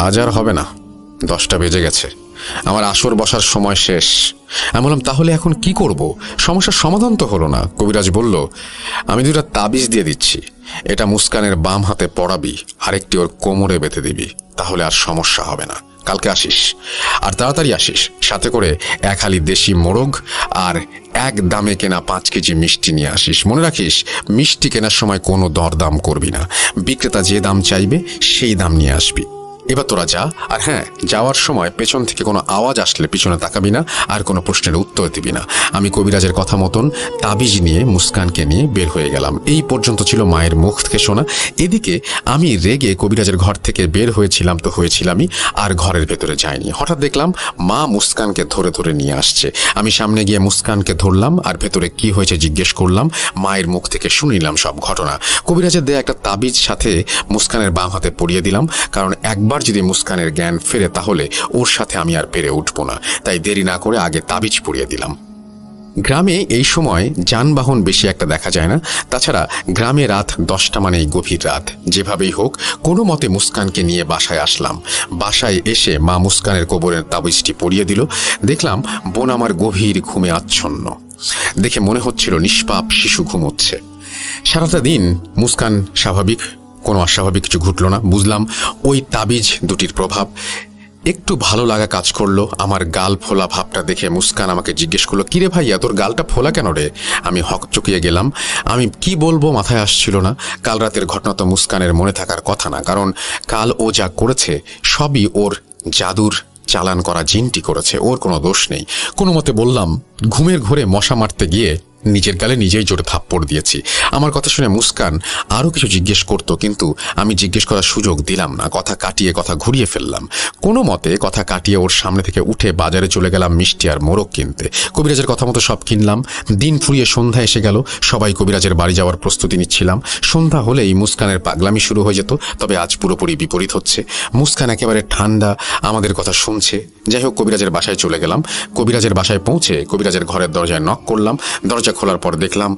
আজ আর হবে না, 10টা বেজে গেছে, আমার আসর বসার সময় শেষ। আমি বললাম, তাহলে এখন কি করব? সমস্যার সমাধান তো হলো না। কবিরাজ বলল, আমি 2টা তাবিজ দিয়ে দিচ্ছি, এটা মুস্কানের বাম হাতে পরাবি, আরেকটি ওর কোমরে বেঁধে দিবি, তাহলে আর সমস্যা হবে না। কালকে আসিস, আর তাড়াতাড়ি আসিস। সাথে করে 1 হালি দেশি মোরগ আর 1 দামে কেনা 5 কেজি মিষ্টি নিয়ে আসিস। মনে রাখিস, মিষ্টি কেনার সময় কোনো দরদাম করবি না। বিক্রেতা যে দাম চাইবে সেই দাম নিয়ে আসবি। এবার তোরা যা। আর হ্যাঁ, যাওয়ার সময় পেছন থেকে কোনো আওয়াজ আসলে পিছনে তাকাবি না, আর কোনো প্রশ্নের উত্তর দিবি না। আমি কবিরাজের কথা মতন তাবিজ নিয়ে মুস্কানকে নিয়ে বের হয়ে গেলাম। এই পর্যন্ত ছিল মায়ের মুখ থেকে শোনা। এদিকে আমি রেগে কবিরাজের ঘর থেকে বের হয়েছিলাম তো হয়েছিলামই, আর ঘরের ভেতরে যাইনি। হঠাৎ দেখলাম মা মুস্কানকে ধরে ধরে নিয়ে আসছে। আমি সামনে গিয়ে মুস্কানকে ধরলাম আর ভেতরে কি হয়েছে জিজ্ঞেস করলাম। মায়ের মুখ থেকে শুনে নিলাম সব ঘটনা। কবিরাজের দেয়া একটা তাবিজ সাথে মুস্কানের বাম হাতে পরিয়ে দিলাম, কারণ একবার যদি মুস্কানের জ্ঞান ফেরে তাহলে ওর সাথে আমি আর পেরে উঠবো না। তাই দেরি না করে আগে তাবিজ পরিয়ে দিলাম। গ্রামে এই সময় যানবাহন বেশি একটা দেখা যায় না। তাছাড়া গ্রামে রাত 10টা মানেই গভীর রাত। যেভাবেই হোক কোনো মতে মুস্কানকে নিয়ে বাসায় আসলাম। বাসায় এসে মা মুস্কানের কোমরের তাবিজটি পরিয়ে দিল। দেখলাম বোন আমার গভীর ঘুমে আচ্ছন্ন। দেখে মনে হচ্ছিল নিষ্পাপ শিশু ঘুমোচ্ছে। সারাটা দিন মুস্কান স্বাভাবিক, কোনো অস্বাভাবিক কিছু ঘটল না। বুঝলাম ওই তাবিজ 2টির প্রভাব। একটু ভালো লাগা কাজ করলো। আমার গাল ফোলা ভাবটা দেখে মুস্কান আমাকে জিজ্ঞেস করলো, কিরে ভাইয়া, তোর গালটা ফোলা কেন রে? আমি হকচকিয়ে গেলাম। আমি কি বলবো মাথায় আসছিল না। কাল রাতের ঘটনা তো মুস্কানের মনে থাকার কথা না, কারণ কাল ও যা করেছে সবই ওর জাদুর চালান করা জিনটি করেছে, ওর কোনো দোষ নেই। কোনো মতে বললাম, ঘুমের ঘোরে মশা মারতে গিয়ে নিজের গালে নিজেই জোরে থাপ্পড় দিয়েছি। আমার কথা শুনে মুস্কান আরও কিছু জিজ্ঞেস করত, কিন্তু আমি জিজ্ঞেস করার সুযোগ দিলাম না। কথা কাটিয়ে কথা ঘুরিয়ে ফেললাম। কোনো মতে কথা কাটিয়ে ওর সামনে থেকে উঠে বাজারে চলে গেলাম মিষ্টি আর মোরগ কিনতে। কবিরাজের কথা মতো সব কিনলাম। দিন ফুরিয়ে সন্ধ্যা এসে গেল। সবাই কবিরাজের বাড়ি যাওয়ার প্রস্তুতি নিচ্ছিলাম। সন্ধ্যা হলেই মুস্কানের পাগলামি শুরু হয়ে যেত, তবে আজ পুরোপুরি বিপরীত হচ্ছে। মুস্কান একেবারে ঠান্ডা, আমাদের কথা শুনছে। যাই হোক, কবিরাজের বাসায় চলে গেলাম। কবিরাজের বাসায় পৌঁছে কবিরাজের ঘরের দরজায় নক করলাম। দরজা খোলার পর দেখলাম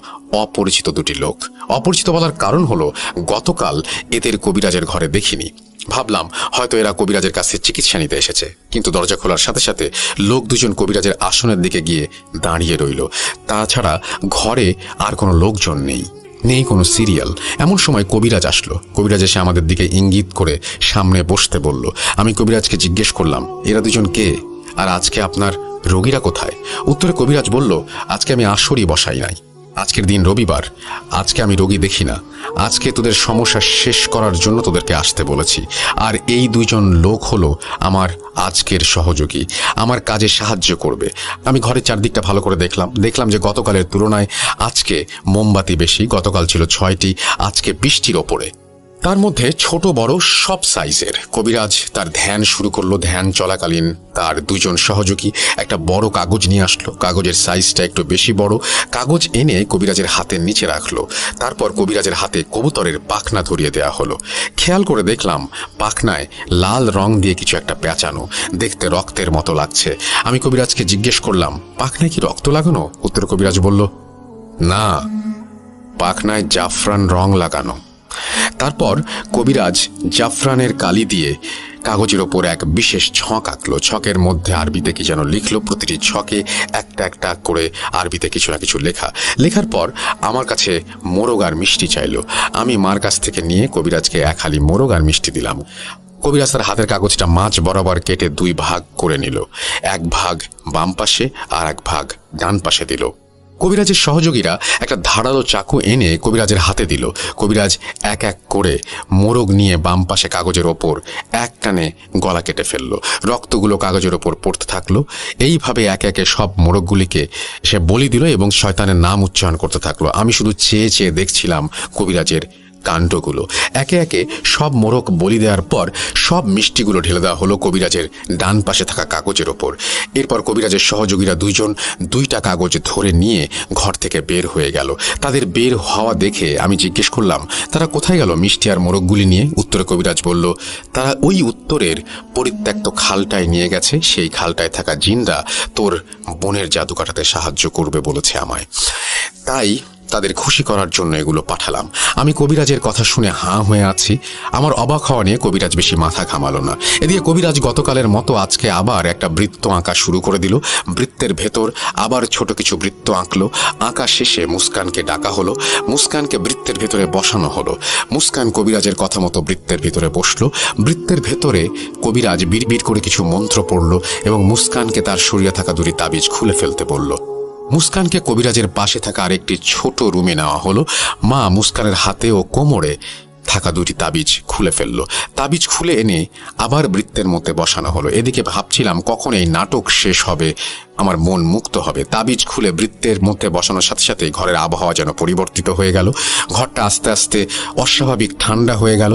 অপরিচিত দুটি লোক। অপরিচিত বলার কারণ হলো, গতকাল এদের কবিরাজের ঘরে দেখিনি। ভাবলাম হয়তো এরা কবিরাজের কাছে চিকিৎসা নিতে এসেছে, কিন্তু দরজা খোলার সাথে সাথে লোক দুজন কবিরাজের আসনের দিকে গিয়ে দাঁড়িয়ে রইল। তাছাড়া ঘরে আর কোনো লোকজন নেই, নেই কোনো সিরিয়াল। এমন সময় কবিরাজ আসলো। কবিরাজ এসে আমাদের দিকে ইঙ্গিত করে সামনে বসতে বলল। আমি কবিরাজকে জিজ্ঞেস করলাম, এরা দুজন কে, আর আজকে আপনার রোগীরা কোথায়? উত্তরে কবিরাজ বলল, আজকে আমি আসরই বসাই নাই। আজকের দিন রবিবার, আজকে আমি রোগী দেখি না। আজকে তোদের সমস্যা শেষ করার জন্য তোদেরকে আসতে বলেছি। আর এই দুইজন লোক হলো আমার আজকের সহযোগী, আমার কাজে সাহায্য করবে। আমি ঘরের চারদিকটা ভালো করে দেখলাম যে গতকালের তুলনায় আজকে মোমবাতি বেশি। গতকাল ছিল 6টি, আজকে 20টির ওপরে। তার মধ্যে ছোট বড় সব সাইজের। কবিরাজ তার ধ্যান শুরু করলো। ধ্যান চলাকালীন তার দুজন সহযোগী একটা বড় কাগজ নিয়ে আসলো। কাগজের সাইজটা একটু বেশি বড়। কাগজ এনে কবিরাজের হাতের নিচে রাখলো। তারপর কবিরাজের হাতে কবুতরের পাখনা ধরিয়ে দেয়া হলো। খেয়াল করে দেখলাম পাখনায় লাল রং দিয়ে কিছু একটা পেঁচানো, দেখতে রক্তের মতো লাগছে। আমি কবিরাজকে জিজ্ঞেস করলাম, পাখনায় কি রক্ত লাগানো? উত্তরে কবিরাজ বলল, না, পাখনায় জাফরান রং লাগানো। তারপর কবিরাজ জাফরানের কালি দিয়ে কাগজের ওপর এক বিশেষ ছক আঁকলো। ছকের মধ্যে আরবিতে কি যেন লিখলো। প্রতিটি ছকে একটা একটা করে আরবিতে কিছু না কিছু লেখার পর আমার কাছে মোরগ আর মিষ্টি চাইলো। আমি মার কাছ থেকে নিয়ে কবিরাজকে এক হালি মোরগ আর মিষ্টি দিলাম। কবিরাজ তার হাতের কাগজটা মাঝ বরাবর কেটে 2 ভাগ করে নিল। এক ভাগ বাম পাশে আর এক ভাগ ডান পাশে দিল। কবিরাজের সহযোগীরা একটা ধারালো চাকু এনে কবিরাজের হাতে দিল। কবিরাজ এক এক করে মোরগ নিয়ে বাম পাশে কাগজের ওপর এক টানে গলা কেটে ফেললো। রক্তগুলো কাগজের ওপর পড়তে থাকলো। এইভাবে একে একে সব মোরগগুলিকে সে বলি দিল এবং শয়তানের নাম উচ্চারণ করতে থাকলো। আমি শুধু চেয়ে চেয়ে দেখছিলাম কবিরাজের কাণ্ডগুলো। একে একে সব মোরগ বলি দেওয়ার পর সব মিষ্টিগুলো ঢেলে দেওয়া হলো কবিরাজের ডান পাশে থাকা কাগজের ওপর। এরপর কবিরাজের সহযোগীরা 2টা কাগজ ধরে নিয়ে ঘর থেকে বের হয়ে গেল। তাদের বের হওয়া দেখে আমি জিজ্ঞেস করলাম, তারা কোথায় গেল মিষ্টি আর মোরগগুলি নিয়ে? উত্তরে কবিরাজ বলল, তারা ওই উত্তরের পরিত্যক্ত খালটায় নিয়ে গেছে। সেই খালটায় থাকা জিনরা তোর বোনের জাদু কাটাতে সাহায্য করবে বলেছে আমায়, তাই তাদের খুশি করার জন্য এগুলো পাঠালাম। আমি কবিরাজের কথা শুনে হাঁ হয়ে আছি। আমার অবাক হওয়া নিয়ে কবিরাজ বেশি মাথা ঘামালো না। এদিকে কবিরাজ গতকালের মতো আজকে আবার একটা বৃত্ত আঁকা শুরু করে দিল। বৃত্তের ভেতর আবার ছোট কিছু বৃত্ত আঁকলো। আঁকা শেষে মুস্কানকে ডাকা হলো। মুস্কানকে বৃত্তের ভেতরে বসানো হলো। মুস্কান কবিরাজের কথা মতো বৃত্তের ভেতরে বসলো। বৃত্তের ভেতরে কবিরাজ বিড়বিড় করে কিছু মন্ত্র পড়ল এবং মুস্কানকে তার শরীরে থাকা 2টি তাবিজ খুলে ফেলতে বলল। মুস্কানকে কবিরাজের পাশে থাকা আরেকটি ছোট রুমে নেওয়া হলো। মা মুস্কানের হাতে ও কোমরে থাকা 2টি তাবিজ খুলে ফেলল। তাবিজ খুলে এনে আবার বৃত্তের মধ্যে বসানো হলো। এদিকে ভাবছিলাম কখন এই নাটক শেষ হবে, আমার মন মুক্ত হবে। তাবিজ খুলে বৃত্তের মধ্যে বসানোর সাথে সাথে ঘরের আবহাওয়া যেন পরিবর্তিত হয়ে গেল। ঘরটা আস্তে আস্তে অস্বাভাবিক ঠান্ডা হয়ে গেল।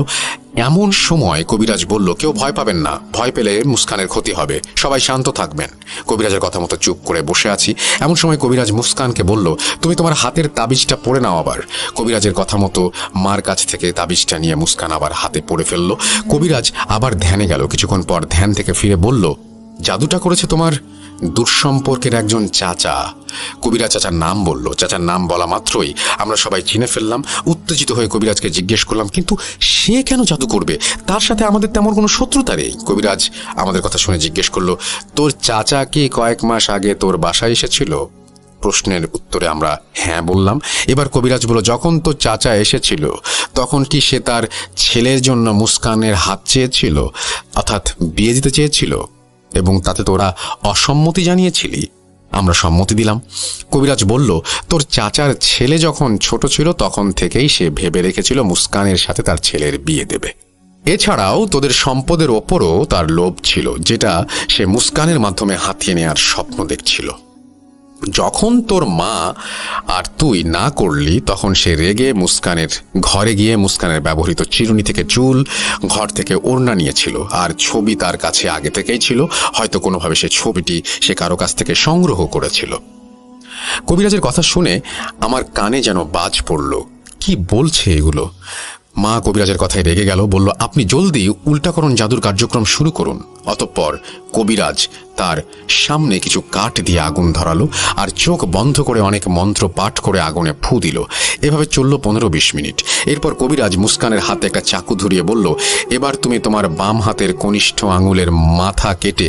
এমন সময় কবিরাজ বলল, কেউ ভয় পাবেন না, ভয় পেলে মুস্কানের ক্ষতি হবে, সবাই শান্ত থাকবেন। কবিরাজের কথা মতো চুপ করে বসে আছি। এমন সময় কবিরাজ মুস্কানকে বলল, তুমি তোমার হাতের তাবিজটা পরে নাও আবার। কবিরাজের কথা মতো মার কাছ থেকে তাবিজটা নিয়ে মুস্কান আবার হাতে পরে ফেললো। কবিরাজ আবার ধ্যানে গেল। কিছুক্ষণ পর ধ্যান থেকে ফিরে বলল, জাদুটা করেছে তোমার দুঃসম্পর্কের একজন চাচা। কবিরাজ চাচার নাম বলল। চাচার নাম বলা মাত্রই আমরা সবাই চিনে ফেললাম। উত্তেজিত হয়ে কবিরাজকে জিজ্ঞেস করলাম, কিন্তু সে কেন জাদু করবে? তার সাথে আমাদের তেমন কোনো শত্রুতা নেই। কবিরাজ আমাদের কথা শুনে জিজ্ঞেস করলো, তোর চাচা কি কয়েক মাস আগে তোর বাসায় এসেছিল? প্রশ্নের উত্তরে আমরা হ্যাঁ বললাম। এবার কবিরাজ বলল, যখন তো চাচা এসেছিল তখন কি সে তার ছেলের জন্য মুস্কানের হাত চেয়েছিল, অর্থাৎ বিয়ে দিতে চেয়েছিল, এবং তাতে তোরা অসম্মতি জানিয়েছিলি? আমরা সম্মতি দিলাম। কবিরাজ বলল, তোর চাচার ছেলে যখন ছোট ছিল তখন থেকেই সে ভেবে রেখেছিল মুস্কানের সাথে তার ছেলের বিয়ে দেবে। এছাড়াও তোদের সম্পদের ওপরও তার লোভ ছিল, যেটা সে মুস্কানের মাধ্যমে হাতিয়ে নেওয়ার স্বপ্ন দেখছিল। যখন তোর মা আর তুই না করলি তখন সে রেগে মুস্কানের ঘরে গিয়ে মুস্কানের ব্যবহৃত চিরুনি থেকে চুল, ঘর থেকে ওড়না নিয়েছিল, আর ছবি তার কাছে আগে থেকেই ছিল। হয়তো কোনোভাবে সে ছবিটি সে কারো কাছ থেকে সংগ্রহ করেছিল। কবিরাজের কথা শুনে আমার কানে যেন বাজ পড়ল। কি বলছে এগুলো? মা কবিরাজের কথায় রেগে গেল, বলল, আপনি জলদি উল্টাকরণ জাদুর কার্যক্রম শুরু করুন। অতঃপর কবিরাজ তার সামনে কিছু কাঠ দিয়ে আগুন ধরালো আর চোখ বন্ধ করে অনেক মন্ত্র পাঠ করে আগুনে ফু দিল। এভাবে চলল 15-20 মিনিট। এরপর কবিরাজ মুস্কানের হাতে একটা চাকু ধরিয়ে বলল, এবার তুমি তোমার বাম হাতের কনিষ্ঠ আঙুলের মাথা কেটে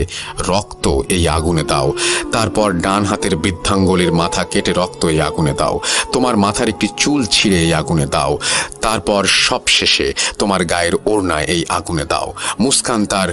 রক্ত এই আগুনে দাও। তারপর ডান হাতের বৃদ্ধাঙ্গুলির মাথা কেটে রক্ত এই আগুনে দাও। তোমার মাথার একটি চুল ছিঁড়ে এই আগুনে দাও। তারপর সবশেষে তোমার গায়ের ওড়নায় এই আগুনে দাও। মুস্কান তার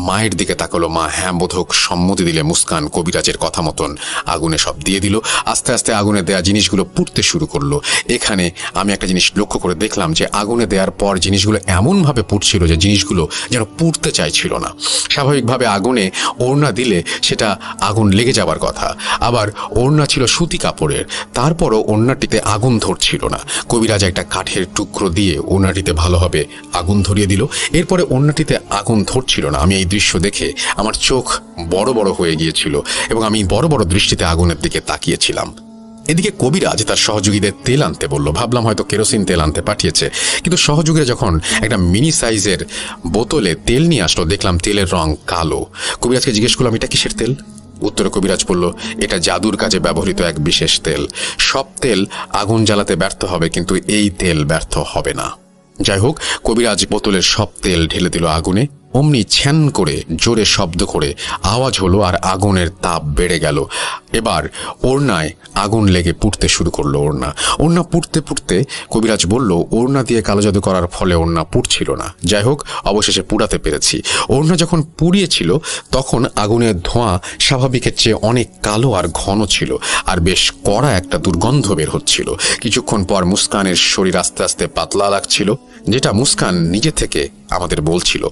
মায়ের দিকে তাকালো। মা হ্যাঁ বোধক সম্মতি দিলে মুস্কান কবিরাজের কথা মতন আগুনে সব দিয়ে দিল। আস্তে আস্তে আগুনে দেয়া জিনিসগুলো পুড়তে শুরু করলো। এখানে আমি একটা জিনিস লক্ষ্য করে দেখলাম যে আগুনে দেওয়ার পর জিনিসগুলো এমনভাবে পুড়ছিল যে জিনিসগুলো যেন পুড়তে চাইছিল না। স্বাভাবিকভাবে আগুনে ওড়না দিলে সেটা আগুন লেগে যাবার কথা, আবার ওড়না ছিল সুতি কাপড়ের, তারপরও ওড়নাটিতে আগুন ধরছিল না। কবিরাজ একটা কাঠের টুকরো দিয়ে ওড়নাটিতে ভালোভাবে আগুন ধরিয়ে দিল। এরপরে ওড়নাটিতে আগুন ধরছিল না। আমি এই দৃশ্য দেখে আমার চোখ বড় বড় হয়ে গিয়েছিল এবং আমি বড় বড় দৃষ্টিতে আগুনের দিকে তাকিয়েছিলাম। এদিকে কবিরাজ তার সহযোগীদের তেল আনতে বলল। ভাবলাম হয়তো কেরোসিন তেল আনতে পাঠিয়েছে, কিন্তু সহযোগীরা যখন একটা মিনি সাইজের বোতলে তেল নিয়ে আসলো দেখলাম তেলের রং কালো। কবিরাজকে জিজ্ঞেস করলাম, এটা কিসের তেল? উত্তরে কবিরাজ বলল, এটা জাদুর কাজে ব্যবহৃত এক বিশেষ তেল। সব তেল আগুন জ্বালাতে ব্যর্থ হবে, কিন্তু এই তেল ব্যর্থ হবে না। যাই হোক, কবিরাজ বোতলের সব তেল ঢেলে দিল আগুনে। অমনি ছ্যান করে জোরে শব্দ করে আওয়াজ হলো আর আগুনের তাপ বেড়ে গেল। এবার ওড়নায় আগুন লেগে পুড়তে শুরু করলো। ওড়না পুড়তে পুড়তে কবিরাজ বলল, ওড়না দিয়ে কালো জাদু করার ফলে ওড়না পুড়ছিল না। যাই হোক, অবশেষে পুড়াতে পেরেছি। ওড়না যখন পুড়িয়েছিল তখন আগুনের ধোঁয়া স্বাভাবিকের চেয়ে অনেক কালো আর ঘন ছিল, আর বেশ কড়া একটা দুর্গন্ধ বের হচ্ছিল। কিছুক্ষণ পর মুস্কানের শরীর আস্তে আস্তে পাতলা লাগছিল, যেটা মুস্কান নিজে থেকে আমাদের বলছিল।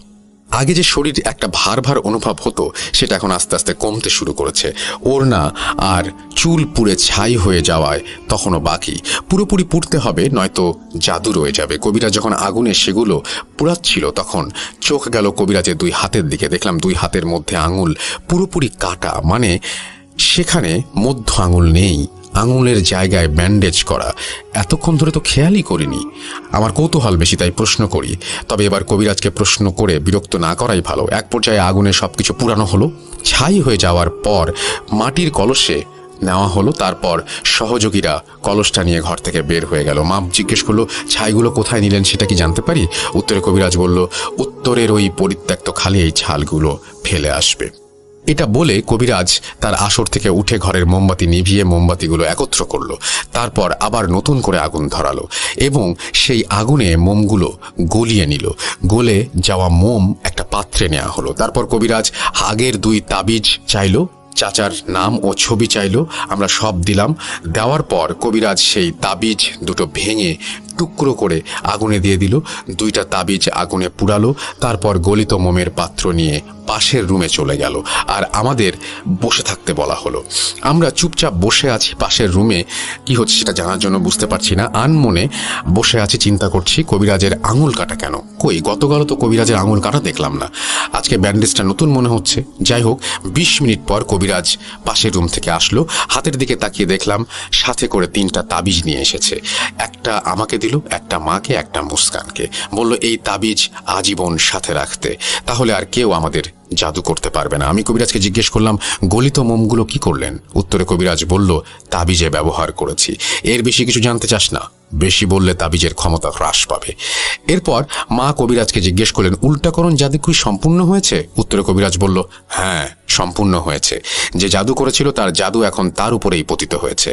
আগে যে শরীর একটা ভার ভার অনুভব হতো সেটা এখন আস্তে আস্তে কমতে শুরু করেছে। ওড়না আর চুল পুড়ে ছাই হয়ে যাওয়ায় তখনও বাকি। পুরোপুরি পুড়তে হবে, নয়তো জাদু রয়ে যাবে। কবিরাজ যখন আগুনে সেগুলো পুড়াচ্ছিল তখন চোখ গেল কবিরাজের 2 হাতের দিকে। দেখলাম 2 হাতের মধ্যে আঙুল পুরোপুরি কাটা, মানে সেখানে মধ্য আঙুল নেই, আঙুলের জায়গায় ব্যান্ডেজ করা। এতক্ষণ ধরে তো খেয়ালই করিনি। আমার কৌতূহল বেশি, তাই প্রশ্ন করি। তবে এবার কবিরাজকে প্রশ্ন করে বিরক্ত না করাই ভালো। এক পর্যায়ে আগুনে সবকিছু পুরানো হলো। ছাই হয়ে যাওয়ার পর মাটির কলসে নেওয়া হলো। তারপর সহযোগীরা কলসটা নিয়ে ঘর থেকে বের হয়ে গেল। মা জিজ্ঞেস করলো, ছাইগুলো কোথায় নিলেন সেটা কি জানতে পারি? উত্তরে কবিরাজ বলল, উত্তরের ওই পরিত্যক্ত খালি এই ছালগুলো ফেলে আসবে। এটা বলে কবিরাজ তার আসর থেকে উঠে ঘরের মোমবাতি নিভিয়ে মোমবাতিগুলো একত্র করলো। তারপর আবার নতুন করে আগুন ধরালো এবং সেই আগুনে মোমগুলো গলিয়ে নিল। গলে যাওয়া মোম একটা পাত্রে নেওয়া হলো। তারপর কবিরাজ আগের 2 তাবিজ চাইলো, চাচার নাম ও ছবি চাইলো। আমরা সব দিলাম। দেওয়ার পর কবিরাজ সেই তাবিজ দুটো ভেঙে টুকরো করে আগুনে দিয়ে দিল। 2টা তাবিজ আগুনে পুড়ালো। তারপর গলিত মোমের পাত্র নিয়ে পাশের রুমে চলে গেল আর আমাদের বসে থাকতে বলা হলো। আমরা চুপচাপ বসে আছি পাশের রুমে। কি হচ্ছে সেটা জানার জন্য বুঝতে পারছি না। আনমনে বসে আছি, চিন্তা করছি কবিরাজের আঙুল কাটা কেন? কই, গতকালও তো কবিরাজের আঙুল কাটা দেখলাম না। আজকে ব্যান্ডেজটা নতুন মনে হচ্ছে। যাই হোক, 20 মিনিট পর কবিরাজ পাশের রুম থেকে আসলো। হাতের দিকে তাকিয়ে দেখলাম সাথে করে 3টা তাবিজ নিয়ে এসেছে। একটা আমাকে দিল, একটা মাকে, একটা মুস্কানকে। বলল এই তাবিজ আজীবন সাথে রাখতে, তাহলে আর কেউ আমাদের জাদু করতে পারবে না। আমি কবিরাজকে জিজ্ঞেস করলাম, গলিত মোমগুলো কি করলেন? উত্তরে কবিরাজ বলল, তাবিজে ব্যবহার করেছি। এর বেশি কিছু জানতে চাস না? বেশি বললে তাবিজের ক্ষমতা হ্রাস পাবে। এরপর মা কবিরাজকে জিজ্ঞেস করলেন, উল্টাকরণ জাদু কি সম্পূর্ণ হয়েছে? উত্তরে কবিরাজ বলল, হ্যাঁ, সম্পূর্ণ হয়েছে। যে জাদু করেছিল তার জাদু এখন তার উপরেই পতিত হয়েছে।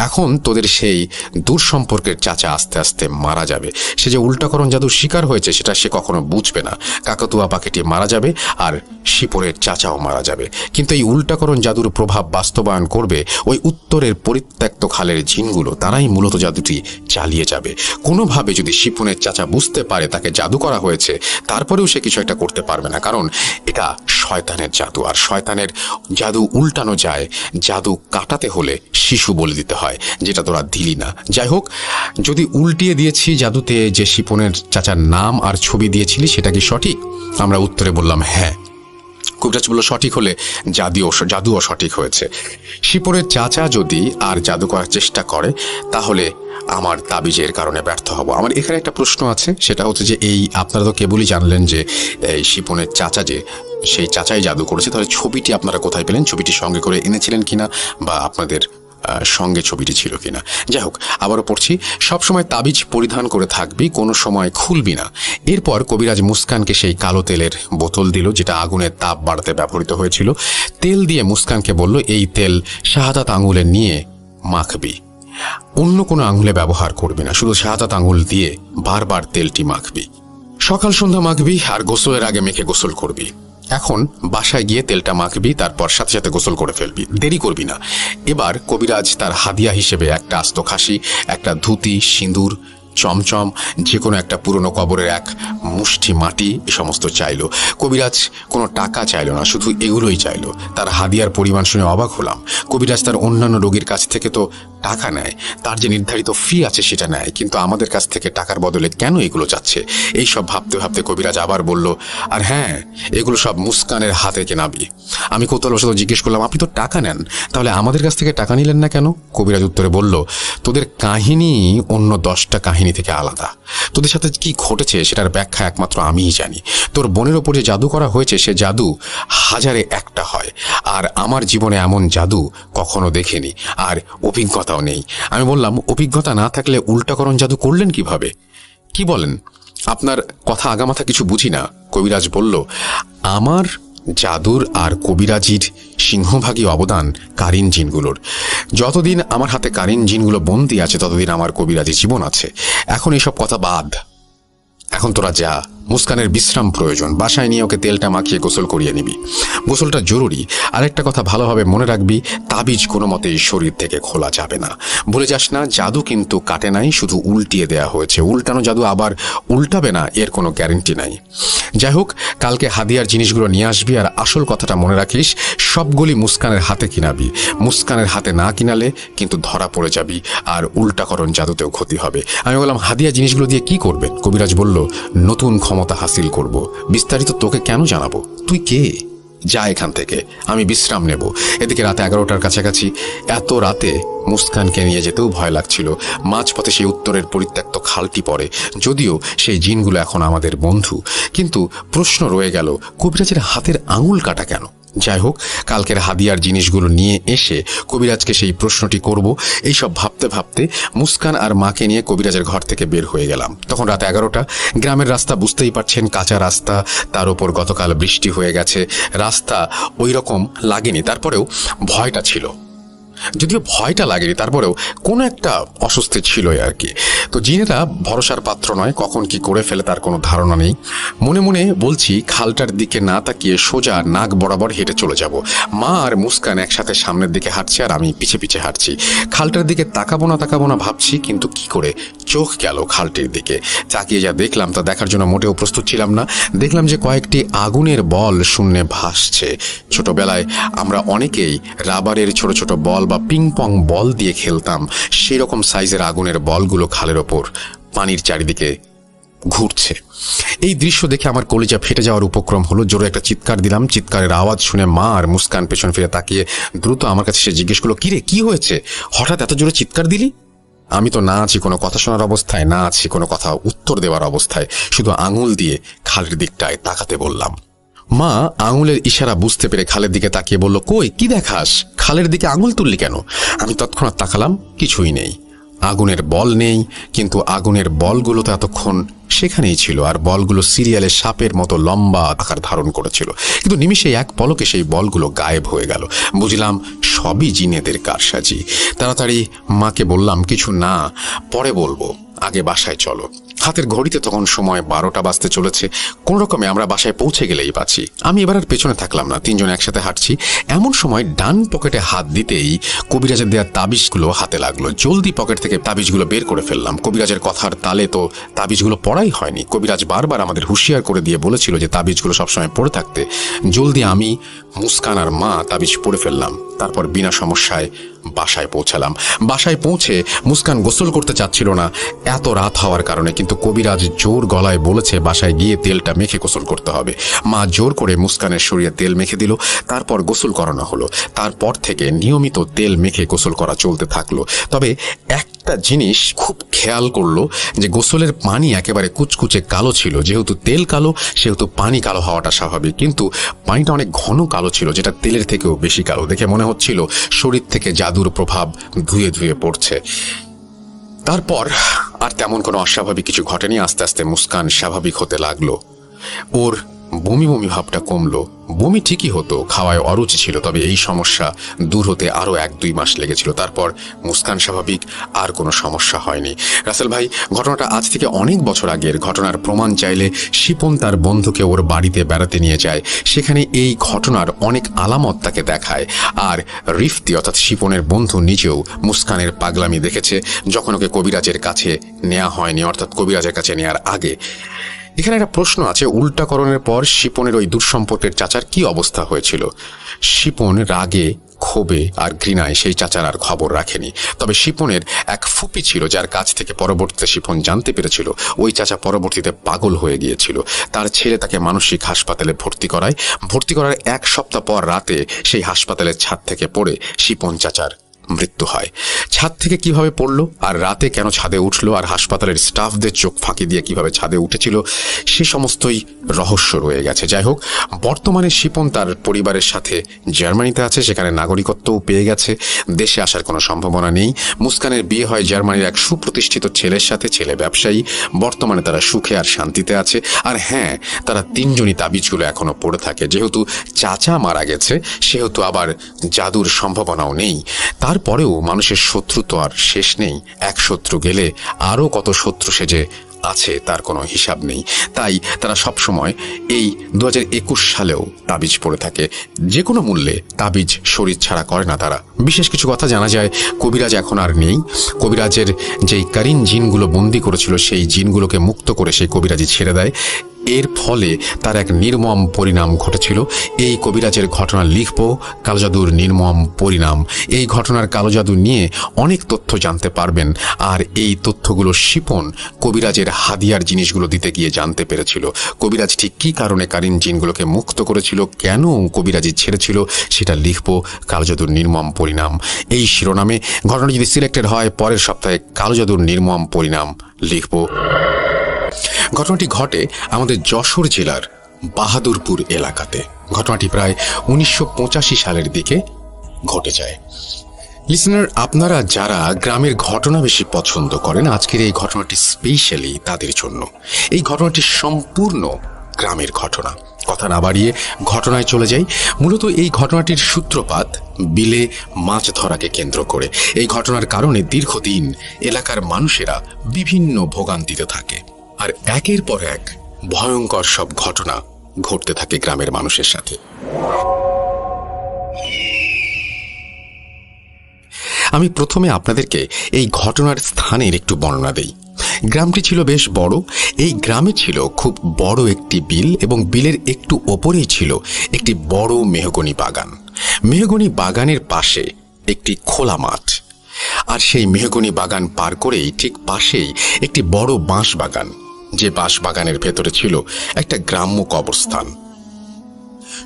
এখন তোদের সেই দূর সম্পর্কের চাচা আস্তে আস্তে মারা যাবে। সে যে উল্টাকরণ জাদুর শিকার হয়েছে সেটা সে কখনো বুঝবে না। কাকাতুয়া পাখিটি মারা যাবে আর শিপনের চাচাও মারা যাবে। কিন্তু এই উল্টাকরণ জাদুর প্রভাব বাস্তবায়ন করবে ওই উত্তরের পরিত্যক্ত খালের জিনগুলো। তারাই মূলত জাদুটি চালিয়ে যাবে। কোনোভাবে যদি শিপনের চাচা বুঝতে পারে তাকে জাদু করা হয়েছে, তারপরেও সে কিছু একটা করতে পারবে না, কারণ এটা শয়তানের জাদু। আর শয়তানের জাদু উল্টানো যায়, জাদু কাটাতে হলে শিশু বলে দিতে হয়, যেটা তোরা দিলি না। যাই হোক, যদি উল্টিয়ে দিয়েছি জাদুতে যে শিপনের চাচার নাম আর ছবি দিয়েছিলি সেটা কি সঠিক? আমরা উত্তরে বললাম হ্যাঁ। কবিরাজ বলল, সঠিক হলে জাদুও সঠিক হয়েছে। শিপনের চাচা যদি আর জাদু করার চেষ্টা করে তাহলে আমার তাবিজের কারণে ব্যর্থ হব। আমার এখানে একটা প্রশ্ন আছে, সেটা হচ্ছে যে এই আপনারা তো কেবলই জানলেন যে এই শিপনের চাচা যে সেই চাচাই জাদু করেছে, তাহলে ছবিটি আপনারা কোথায় পেলেন? ছবিটি সঙ্গে করে এনেছিলেন কিনা বা আপনাদের সঙ্গে ছবিটি ছিল কিনা? যাই হোক, আবারও পড়ছি, সবসময় তাবিজ পরিধান করে থাকবি, কোনো সময় খুলবি না। এরপর কবিরাজ মুস্কানকে সেই কালো তেলের বোতল দিল, যেটা আগুনের তাপ বাড়াতে ব্যবহৃত হয়েছিল। তেল দিয়ে মুস্কানকে বলল, এই তেল শাহাদাত আঙুলে নিয়ে মাখবি, অন্য কোনো আঙুলে ব্যবহার করবি না, শুধু শাহাদাত আঙুল দিয়ে বারবার তেলটি মাখবি। সকাল সন্ধ্যা মাখবি আর গোসলের আগে মেখে গোসল করবি। এখন বাসায় গিয়ে তেলটা মাখবি, তারপর সাথে সাথে গোসল করে ফেলবি, দেরি করবি না। এবার কবিরাজ তার হাদিয়া হিসেবে একটা আস্ত খাসি, একটা ধুতি, সিঁদুর, চমচম, যে কোনো একটা পুরনো কবরের এক মুষ্টি মাটি, এ সমস্ত চাইল। কবিরাজ কোনো টাকা চাইল না, শুধু এগুলোই চাইল। তার হাদিয়ার পরিমাণ শুনে অবাক হলাম। কবিরাজ তার অন্যান্য রোগীর কাছ থেকে তো টাকা নেয়, তার যে নির্ধারিত ফি আছে সেটা নেয়, কিন্তু আমাদের কাছ থেকে টাকার বদলে কেন এগুলো চাচ্ছে? এই সব ভাবতে ভাবতে কবিরাজ আবার বলল, আর হ্যাঁ, এগুলো সব মুস্কানের হাতে কেনাবি। আমি কৌতূহলবশত জিজ্ঞেস করলাম, আপনি তো টাকা নেন, তাহলে আমাদের কাছ থেকে টাকা নিলেন না কেন? কবিরাজ উত্তরে বলল, তোদের কাহিনী অন্য 10টা কাহিনী থেকে আলাদা। তোদের সাথে কি ঘটেছে সেটার ব্যাখ্যা একমাত্র আমিই জানি। তোর বোনের ওপর যে জাদু করা হয়েছে সে জাদু 1000-এ 1টা হয়, আর আমার জীবনে এমন জাদু কখনো দেখিনি, আর অভিজ্ঞতাও নেই। আমি বললাম, অভিজ্ঞতা না থাকলে উল্টাকরণ জাদু করলেন কিভাবে? কি বলেন? আপনার কথা আগামাথা কিছু বুঝি না। কবিরাজ বলল, আমার জাদুর আর কবিরাজির সিংহভাগী অবদান কারিন জিনগুলোর। যতদিন আমার হাতে কারিন জিনগুলো বন্দী আছে ততদিন আমার কবিরাজি জীবন আছে। এখন এসব কথা বাদ, এখন তোরা যা। মুস্কানের বিশ্রাম প্রয়োজন, বাসায় নিয়ে ওকে তেলটা মাখিয়ে গোসল করিয়ে নিবি। গোসলটা জরুরি। আরেকটা কথা ভালোভাবে মনে রাখবি, তাবিজ কোনো মতেই শরীর থেকে খোলা যাবে না। ভুলে যাস না, জাদু কিন্তু কাটে নাই, শুধু উল্টিয়ে দেয়া হয়েছে। উল্টানো জাদু আবার উল্টাবে না এর কোনো গ্যারেন্টি নাই। যাই হোক, কালকে হাদিয়ার জিনিসগুলো নিয়ে আসবি, আর আসল কথাটা মনে রাখিস, সবগুলি মুস্কানের হাতে কিনাবি। মুস্কানের হাতে না কিনালে কিন্তু ধরা পড়ে যাবি, আর উল্টাকরণ জাদুতেও ক্ষতি হবে। আমি বললাম, হাদিয়া জিনিসগুলো দিয়ে কি করবেন? কবিরাজ বলল, নতুন ক্ষমতা হাসিল করব। বিস্তারিত তোকে কেন জানাবো? তুই কে? যা এখান থেকে, আমি বিশ্রাম নেব। এদিকে রাতে 11টার কাছাকাছি। এত রাতে মুস্কানকে নিয়ে যেতেও ভয় লাগছিল। মাঝপথে সেই উত্তরের পরিত্যক্ত খালটি পড়ে। যদিও সেই জিনগুলো এখন আমাদের বন্ধু, কিন্তু প্রশ্ন রয়ে গেল, কবিরাজের হাতের আঙুল কাটা কেন? যাই হোক, কালকের হাদিয়ার জিনিসগুলো নিয়ে এসে কবিরাজকে সেই প্রশ্নটি করব। এইসব ভাবতে ভাবতে মুস্কান আর মাকে নিয়ে কবিরাজের ঘর থেকে বের হয়ে গেলাম। তখন রাত 11টা। গ্রামের রাস্তা বুঝতেই পারছেন, কাঁচা রাস্তা, তার উপর গতকাল বৃষ্টি হয়ে গেছে। রাস্তা ওই রকম লাগেনি, তারপরেও ভয়টা ছিল। যদিও ভয়টা লাগেনি, তারপরেও কোনো একটা অস্বস্তি ছিলই আর কি। তো জিনেরা ভরসার পাত্র নয়, কখন কি করে ফেলে তার কোনো ধারণা নেই। মনে মনে বলছি, খালটার দিকে না তাকিয়ে সোজা নাক বরাবর হেঁটে চলে যাব। মা আর মুস্কান একসাথে সামনের দিকে হাঁটছে আর আমি পিছে পিছে হাঁটছি। খালটার দিকে তাকাবো না ভাবছি, কিন্তু কি করে চোখ গেল খালটির দিকে। তাকিয়ে যা দেখলাম তা দেখার জন্য মোটেও প্রস্তুত ছিলাম না। দেখলাম যে কয়েকটি আগুনের বল শূন্যে ভাসছে। ছোটবেলায় আমরা অনেকেই রাবারের ছোট ছোট বল বা পিং পং বল দিয়ে খেলতাম। সেই রকম সাইজের আগুনের বলগুলো খালের ওপর পানির চারিদিকে ঘুরছে। এই দৃশ্য দেখে আমার কলিজা ফেটে যাওয়ার উপক্রম হলো। জোরে একটা চিৎকার দিলাম। চিৎকারের আওয়াজ শুনে মা আর মুস্কান পেছন ফিরে তাকিয়ে দ্রুত আমার কাছে সে জিজ্ঞেস করলো, কিরে, কি হয়েছে? হঠাৎ এত জোরে চিৎকার দিলি? আমি তো না আছি কোনো কথা শোনার অবস্থায়, না আছি কোনো কথা উত্তর দেওয়ার অবস্থায়, শুধু আঙুল দিয়ে খালের দিকটায় তাকাতে বললাম। মা আঙুলের ইশারা বুঝতে পেরে খালের দিকে তাকিয়ে বলল, কই, কি দেখাস? খালের দিকে আঙুল তুললি কেন? আমি তৎক্ষণাৎ তাকালাম, কিছুই নেই। আগুনের বল নেই, কিন্তু আগুনের বলগুলো তো এতক্ষণ সেখানেই ছিল, আর বলগুলো সিরিয়ালে সাপের মতো লম্বা আকার ধারণ করেছিল। কিন্তু নিমিষে এক পলকে সেই বলগুলো গায়েব হয়ে গেল। বুঝলাম সবই জিনেদের কারসাজি। তাড়াতাড়ি মাকে বললাম, কিছু না, পরে বলবো, আগে বাসায় চলো। হাতের ঘড়িতে তখন সময় 12টা বাজতে চলেছে। কোন রকমে আমরা বাসায় পৌঁছে গেলেই বাঁচি। আমি এবার আর পেছনে থাকলাম না, তিনজন একসাথে হাঁটছি। এমন সময় ডান পকেটে হাত দিতেই কবিরাজের দেওয়া তাবিজগুলো হাতে লাগলো। জলদি পকেট থেকে তাবিজগুলো বের করে ফেললাম। কবিরাজের কথার তালে তো তাবিজগুলো পড়াই হয়নি। কবিরাজ বারবার আমাদের হুঁশিয়ার করে দিয়ে বলেছিল যে তাবিজগুলো সবসময় পড়ে থাকতে। জলদি আমি, মুস্কান আর মা তাবিজ পড়ে ফেললাম। তারপর বিনা সমস্যায় বাসায় পৌঁছালাম। বাসায় পৌঁছে মুস্কান গোসল করতে চাচ্ছিল না এত রাত হওয়ার কারণে, কিন্তু কবিরাজ জোর গলায় বলেছে বাসায় গিয়ে তেলটা মেখে গোসল করতে হবে। মা জোর করে মুস্কানের শরীরে তেল মেখে দিল। তারপর গোসল করানো হলো। তারপর থেকে নিয়মিত তেল মেখে গোসল করা চলতে থাকলো। তবে একটা জিনিস খুব খেয়াল করলো যে গোসলের পানি একেবারে কুচকুচে কালো ছিল। যেহেতু তেল কালো সেহেতু পানি কালো হওয়াটা স্বাভাবিক, কিন্তু পানিটা অনেক ঘন কালো ছিল, যেটা তেলের থেকেও বেশি কালো। দেখে মনে হচ্ছিল শরীর থেকে জাদুর প্রভাব ধুয়ে ধুয়ে পড়ছে। তারপর আর তেমন কোনো অস্বাভাবিক কিছু ঘটেনি। আস্তে আস্তে মুস্কান স্বাভাবিক হতে লাগলো। ওর বমি বমি ভাবটা কমলো। বমি ঠিকই হতো, খাওয়ায় অরুচি ছিল, তবে এই সমস্যা দূর হতে আরও 1-2 মাস লেগেছিল। তারপর মুস্কান স্বাভাবিক, আর কোনো সমস্যা হয়নি। রাসেল ভাই, ঘটনাটা আজ থেকে অনেক বছর আগের। ঘটনার প্রমাণ চাইলে শিপন তার বন্ধুকে ওর বাড়িতে বেড়াতে নিয়ে যায়। সেখানে এই ঘটনার অনেক আলামত তাকে দেখায়। আর রিফতি অর্থাৎ শিপনের বন্ধু নিজেও মুস্কানের পাগলামি দেখেছে যখন ওকে কবিরাজের কাছে নেওয়া হয়নি, অর্থাৎ কবিরাজের কাছে নেওয়ার আগে। এখানে একটা প্রশ্ন আছে, উল্টাকরণের পর শিপনের ওই দূরসম্পর্কের চাচার কি অবস্থা হয়েছিল? শিপন রাগে, ক্ষোভে আর ঘৃণায় সেই চাচার আর খবর রাখেনি। তবে শিপনের এক ফুপি ছিল যার কাছ থেকে পরবর্তীতে শিপন জানতে পেরেছিল ওই চাচা পরবর্তীতে পাগল হয়ে গিয়েছিল। তার ছেলে তাকে মানসিক হাসপাতালে ভর্তি করায়। ভর্তি করার 1 সপ্তাহ পর রাতে সেই হাসপাতালের ছাদ থেকে পড়ে শিপন চাচার মৃত্যু হয়। ছাদ থেকে কিভাবে পড়লো, আর রাতে কেন ছাদে উঠলো, আর হাসপাতালের স্টাফদের চোখ ফাঁকি দিয়ে কিভাবে ছাদে উঠেছিল, সে সমস্তই রহস্য রয়ে গেছে। যাই হোক, বর্তমানে শিপন তার পরিবারের সাথে জার্মানিতে আছে। সেখানে নাগরিকত্বও পেয়ে গেছে। দেশে আসার কোনো সম্ভাবনা নেই। মুস্কানের বিয়ে হয় জার্মানির এক সুপ্রতিষ্ঠিত ছেলের সাথে। ছেলে ব্যবসায়ী। বর্তমানে তারা সুখে আর শান্তিতে আছে। আর হ্যাঁ, তারা তিনজনই তাবিজগুলো এখনো পড়ে থাকে। যেহেতু চাচা মারা গেছে সেহেতু আবার জাদুর সম্ভাবনাও নেই। তারপরেও মানুষের শত্রু তো আর শেষ নেই। এক শত্রু গেলে আরও কত শত্রু সেজে আছে তার কোনো হিসাব নেই। তাই তারা সবসময় এই 2021 সালেও তাবিজ পড়ে থাকে। যে কোনো মূল্যে তাবিজ শরীর ছাড়া করে না তারা। বিশেষ কিছু কথা জানা যায়, কবিরাজ এখন আর নেই। কবিরাজের যেই কারিন জিনগুলো বন্দি করেছিল সেই জিনগুলোকে মুক্ত করে সেই কবিরাজি ছেড়ে দেয়। এর ফলে তার এক নির্মম পরিণাম ঘটেছিল। এই কবিরাজের ঘটনা লিখব, কালোজাদুর নির্মম পরিণাম। এই ঘটনার কালোজাদু নিয়ে অনেক তথ্য জানতে পারবেন। আর এই তথ্যগুলো শিপন কবিরাজের হাদিয়ার জিনিসগুলো দিতে গিয়ে জানতে পেরেছিল। কবিরাজ ঠিক কী কারণে কারিন জিনগুলোকে মুক্ত করেছিল, কেন কবিরাজি ছেড়েছিল, সেটা লিখব, কালোজাদুর নির্মম পরিণাম এই শিরোনামে। ঘটনা যদি সিলেক্টেড হয় পরের সপ্তাহে কালোজাদুর নির্মম পরিণাম লিখব। ঘটনাটি ঘটে আমাদের যশোর জেলার বাহাদুরপুর এলাকাতে। ঘটনাটি প্রায় 1985 সালের দিকে ঘটে যায়। লিসনার, আপনারা যারা গ্রামের ঘটনা বেশি পছন্দ করেন, আজকের এই ঘটনাটি স্পেশালি তাদের জন্য। এই ঘটনাটি সম্পূর্ণ গ্রামের ঘটনা। কথা না বাড়িয়ে ঘটনায় চলে যাই। মূলত এই ঘটনাটির সূত্রপাত বিলে মাছ ধরাকে কেন্দ্র করে। এই ঘটনার কারণে দীর্ঘদিন এলাকার মানুষেরা বিভিন্ন ভোগান্তিতে থাকে। আর একের পর এক ভয়ঙ্কর সব ঘটনা ঘটতে থাকে গ্রামের মানুষের সাথে। আমি প্রথমে আপনাদেরকে এই ঘটনার স্থানের একটু বর্ণনা দেই। গ্রামটি ছিল বেশ বড়। এই গ্রামে ছিল খুব বড় একটি বিল, এবং বিলের একটু ওপরেই ছিল একটি বড় মেহগনি বাগান। মেহগনি বাগানের পাশে একটি খোলা মাঠ। আর সেই মেহগনি বাগান পার করেই ঠিক পাশেই একটি বড় বাঁশ বাগান, যে বাঁশ বাগানের ভেতরে ছিল একটা গ্রাম্য কবরস্থান।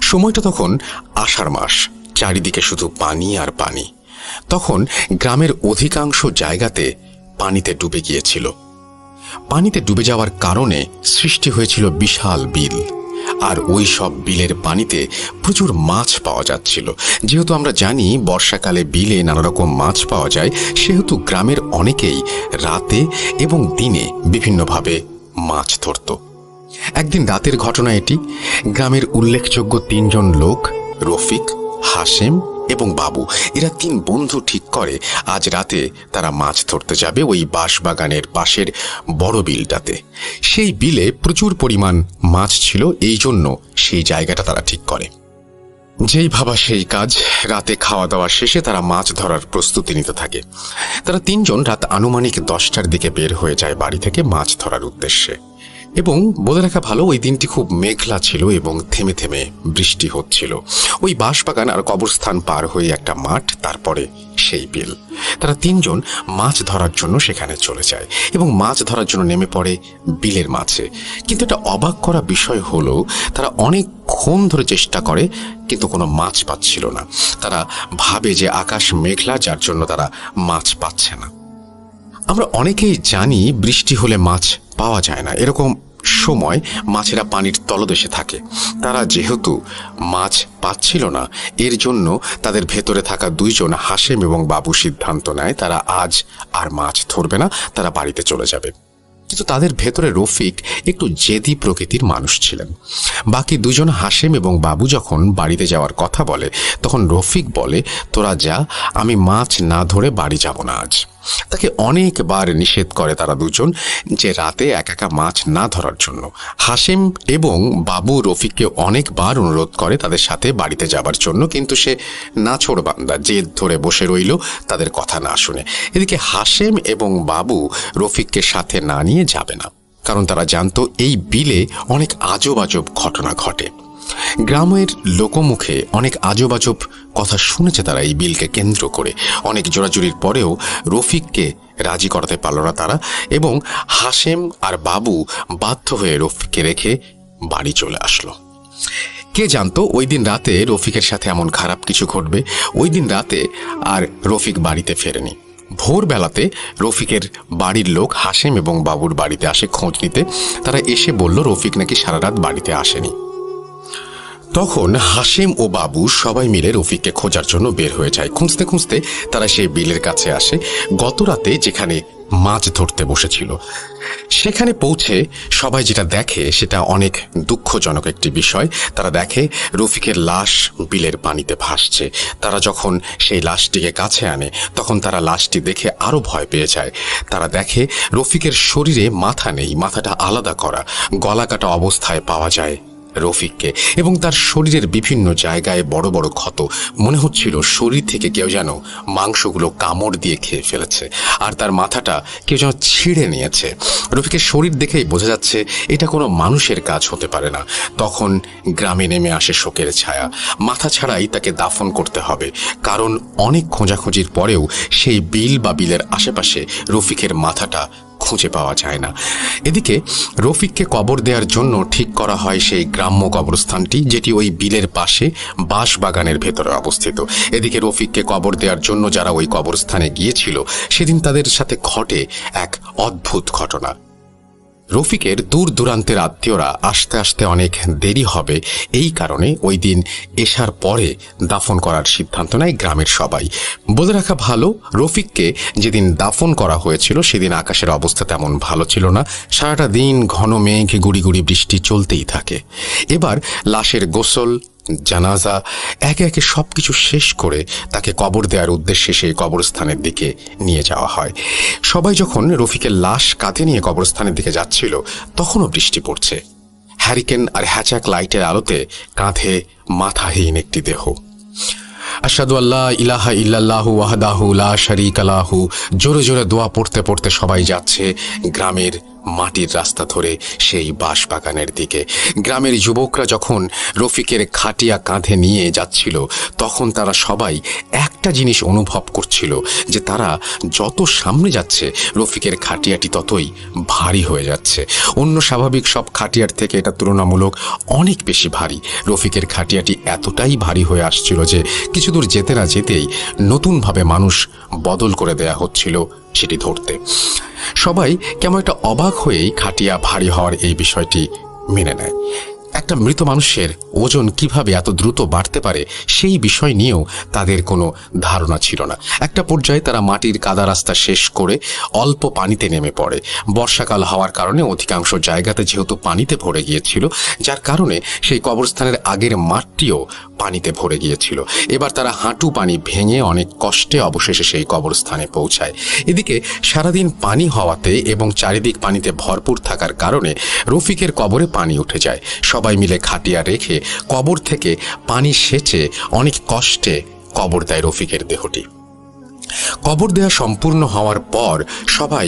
সময়টা তখন আষাঢ় মাস, চারিদিকে শুধু পানি আর পানি। তখন গ্রামের অধিকাংশ জায়গাতে পানিতে ডুবে গিয়েছিল। পানিতে ডুবে যাওয়ার কারণে সৃষ্টি হয়েছিল বিশাল বিল। আর ওই সব বিলের পানিতে প্রচুর মাছ পাওয়া যাচ্ছিল। যেহেতু আমরা জানি বর্ষাকালে বিলে নানা রকম মাছ পাওয়া যায়, সেহেতু গ্রামের অনেকেই রাতে এবং দিনে বিভিন্নভাবে মাছ ধরত। একদিন রাতের ঘটনা এটি। গ্রামের উল্লেখযোগ্য 3 জন লোক, রফিক, হাশেম এবং বাবু, এরা 3 বন্ধু ঠিক করে আজ রাতে তারা মাছ ধরতে যাবে ওই বাঁশবাগানের পাশের বড় বিলটাতে। সেই বিলে প্রচুর পরিমাণ মাছ ছিল, এই জন্য সেই জায়গাটা তারা ঠিক করে। যেই ভাবা সেই কাজ। রাতে খাওয়া দাওয়া শেষে তারা মাছ ধরার প্রস্তুতি নিতে থাকে। তারা 3 জন রাত আনুমানিক 10টার দিকে বের হয়ে যায় বাড়ি থেকে মাছ ধরার উদ্দেশ্যে। এবং বলে রাখা ভালো, ওই দিনটি খুব মেঘলা ছিল এবং থেমে থেমে বৃষ্টি হচ্ছিল। ওই বাঁশবাগান আর কবরস্থান পার হয়ে একটা মাঠ, তারপরে সেই বিল। তারা 3 জন মাছ ধরার জন্য সেখানে চলে যায় এবং মাছ ধরার জন্য নেমে পড়ে বিলের মাঝে। কিন্তু একটা অবাক করা বিষয় হলো, তারা অনেকক্ষণ ধরে চেষ্টা করে কিন্তু কোনো মাছ পাচ্ছিল না। তারা ভাবে যে আকাশ মেঘলা, যার জন্য তারা মাছ পাচ্ছে না। আমরা অনেকেই জানি বৃষ্টি হলে মাছ পাওয়া যায় না, এরকম সময় মাছেরা পানির তলদেশে থাকে। তারা যেহেতু মাছ পাচ্ছিল না, এর জন্য তাদের ভেতরে থাকা 2 জন হাশেম এবং বাবু সিদ্ধান্ত নেয় তারা আজ আর মাছ ধরবে না, তারা বাড়িতে চলে যাবে। কিন্তু তাদের ভেতরে রফিক একটু জেদি প্রকৃতির মানুষ ছিলেন। বাকি 2 জন হাশেম এবং বাবু যখন বাড়িতে যাওয়ার কথা বলে, তখন রফিক বলে, তোরা যা, আমি মাছ না ধরে বাড়ি যাব না আজ। তাকে অনেকবার নিষেধ করে তারা 2 জন যে রাতে একা মাছ না ধরার জন্য। হাশেম এবং বাবু রফিককে অনেকবার অনুরোধ করে তাদের সাথে বাড়িতে যাবার জন্য, কিন্তু সে নাছোড়বান্দা জেদ ধরে বসে রইল তাদের কথা না শুনে। এদিকে হাশেম এবং বাবু রফিককে সাথে না নিয়ে যাবে না, কারণ তারা জানতো এই বিলে অনেক আজব আজব ঘটনা ঘটে। গ্রামের লোকমুখে অনেক আজব আজব কথা শুনেছে তারা এই বিলকে কেন্দ্র করে। অনেক জোরাজুরির পরেও রফিককে রাজি করাতে পারল না তারা, এবং হাশেম আর বাবু বাধ্য হয়ে রফিককে রেখে বাড়ি চলে আসলো। কে জানতো ওই দিন রাতে রফিকের সাথে এমন খারাপ কিছু ঘটবে। ওই দিন রাতে আর রফিক বাড়িতে ফেরেনি। ভোরবেলাতে রফিকের বাড়ির লোক হাশেম এবং বাবুর বাড়িতে আসে খোঁজ নিতে। তারা এসে বলল রফিক নাকি সারা রাত বাড়িতে আসেনি। তখন হাশেম ও বাবু সবাই মিলে রফিককে খোঁজার জন্য বের হয়ে যায়। খুঁজতে খুঁজতে তারা সেই বিলের কাছে আসে গত রাতে যেখানে মাছ ধরতে বসেছিল। সেখানে পৌঁছে সবাই যেটা দেখে সেটা অনেক দুঃখজনক একটি বিষয়। তারা দেখে রফিকের লাশ বিলের পানিতে ভাসছে। তারা যখন সেই লাশটিকে কাছে আনে, তখন তারা লাশটি দেখে আরো ভয় পেয়ে যায়। তারা দেখে রফিকের শরীরে মাথা নেই, মাথাটা আলাদা করা, গলা কাটা অবস্থায় পাওয়া যায় রফিককে, এবং তার শরীরের বিভিন্ন জায়গায় বড় বড় ক্ষত। মনে হচ্ছিল শরীর থেকে কেউ যেন মাংসগুলো কামড় দিয়ে খেয়ে ফেলেছে, আর তার মাথাটা কেউ যেন ছিঁড়ে নিয়েছে। রফিকের শরীর দেখেই বোঝা যাচ্ছে এটা কোনো মানুষের কাজ হতে পারে না। তখন গ্রামে নেমে আসে শোকের ছায়া। মাথা ছাড়াই তাকে দাফন করতে হবে, কারণ অনেক খোঁজাখুঁজির পরেও সেই বিল বা বিলের আশেপাশে রফিকের মাথাটা খুঁজে পাওয়া যায় না। এদিকে রফিককে কবর দেওয়ার জন্য ঠিক করা হয় সেই গ্রাম্য কবরস্থানটি, যেটি ওই বিলের পাশে বাঁশবাগানের ভেতরে অবস্থিত। এদিকে রফিককে কবর দেওয়ার জন্য যারা ওই কবরস্থানে গিয়েছিল, সেদিন তাদের সাথে ঘটে এক অদ্ভুত ঘটনা। রফিকের দূর দূরান্তের আত্মীয়রা আসতে আসতে অনেক দেরি হবে, এই কারণে ওই দিন এশার পরে দাফন করার সিদ্ধান্ত নেয় গ্রামের সবাই। বলে রাখা ভালো, রফিককে যেদিন দাফন করা হয়েছিল সেদিন আকাশের অবস্থা তেমন ভালো ছিল না। সারাটা দিন ঘন মেঘ, গুড়ি গুড়ি বৃষ্টি চলতেই থাকে। এবার লাশের গোসল, জানাজা, একে একে সবকিছু শেষ করে তাকে কবর দেওয়ার উদ্দেশ্যে সেই কবরস্থানের দিকে নিয়ে যাওয়া হয়। সবাই যখন রফিকের লাশ কাঁধে নিয়ে কবরস্থানের দিকে যাচ্ছিল, তখনও বৃষ্টি পড়ছে। হ্যারিকেন আর হ্যাচাক লাইটের আলোতে কাঁধে মাথাহীন একটি দেহ। আশহাদু আল্লা ইলাহা ইল্লাল্লাহু ওয়াহদাহু লা শারীকা লাহু জোরে জোরে দোয়া পড়তে পড়তে সবাই যাচ্ছে গ্রামের মাটির রাস্তা ধরে সেই বাঁশবাগানের দিকে। গ্রামের যুবকরা যখন রফিকের খাটিয়া কাঁধে নিয়ে যাচ্ছিল, তখন তারা সবাই একটা জিনিস অনুভব করছিল যে তারা যত সামনে যাচ্ছে রফিকের খাটিয়াটি ততই ভারী হয়ে যাচ্ছে। অন্য স্বাভাবিক সব খাটিয়ার থেকে এটা তুলনামূলক অনেক বেশি ভারী। রফিকের খাটিয়াটি এতটাই ভারী হয়ে আসছিল যে কিছু দূর যেতে না যেতেই নতুনভাবে মানুষ বদল করে দেয়া হচ্ছিল সেটি ধরতে। সবাই কেমন একটা অবাক হয়েই খাটিয়া ভারী হওয়ার এই বিষয়টি মেনে নেয়। একটা মৃত মানুষের ওজন কিভাবে এত দ্রুত বাড়তে পারে সেই বিষয় নিয়েও তাদের কোনো ধারণা ছিল না। একটা পর্যায়ে তারা মাটির কাদা রাস্তা শেষ করে অল্প পানিতে নেমে পড়ে। বর্ষাকাল হওয়ার কারণে অধিকাংশ জায়গাতে যেহেতু পানিতে ভরে গিয়েছিল, যার কারণে সেই কবরস্থানের আগের মাঠটিও পানিতে ভরে গিয়েছিল। এবার তারা হাঁটু পানি ভেঙে অনেক কষ্টে অবশেষে সেই কবরস্থানে পৌঁছায়। এদিকে সারাদিন পানি হওয়াতে এবং চারিদিক পানিতে ভরপুর থাকার কারণে রফিকের কবরে পানি উঠে যায়। সবাই মিলে খাটিয়া রেখে কবর থেকে পানি সেচে অনেক কষ্টে কবর দেয় রফিকের দেহটি। কবর দেয়া সম্পূর্ণ হওয়ার পর সবাই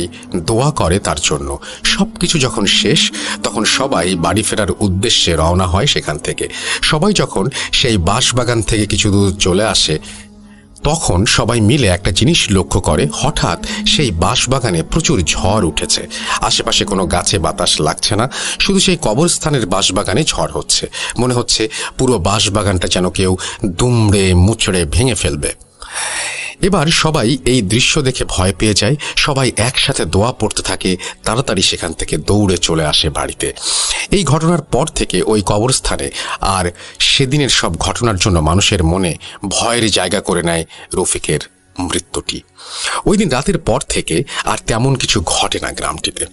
দোয়া করে তার জন্য। সবকিছু যখন শেষ, তখন সবাই বাড়ি ফেরার উদ্দেশ্যে রওনা হয় সেখান থেকে। সবাই যখন সেই বাঁশবাগান থেকে কিছু দূর চলে আসে, তখন সবাই মিলে একটা জিনিস লক্ষ্য করে, হঠাৎ সেই বাঁশবাগানে প্রচুর ঝড় উঠেছে। আশেপাশে কোনো গাছে বাতাস লাগছে না, শুধু সেই কবরস্থানের বাঁশবাগানে ঝড় হচ্ছে। মনে হচ্ছে পুরো বাঁশবাগানটা যেন কেউ দুমড়ে মুচড়ে ভেঙে ফেলবে। এবার সবাই এই দৃশ্য দেখে ভয় পেয়ে যায়। সবাই একসাথে দোয়া পড়তে থাকে, তাড়াতাড়ি সেখান থেকে দৌড়ে চলে আসে বাড়িতে। এই ঘটনার পর থেকে ওই কবরস্থানে আর সেদিনের সব ঘটনার জন্য মানুষের মনে ভয়ের জায়গা করে নেয় রফিকের মৃত্যুটি। ওই দিন রাতের পর থেকে আর তেমন কিছু ঘটে না গ্রামটিতে।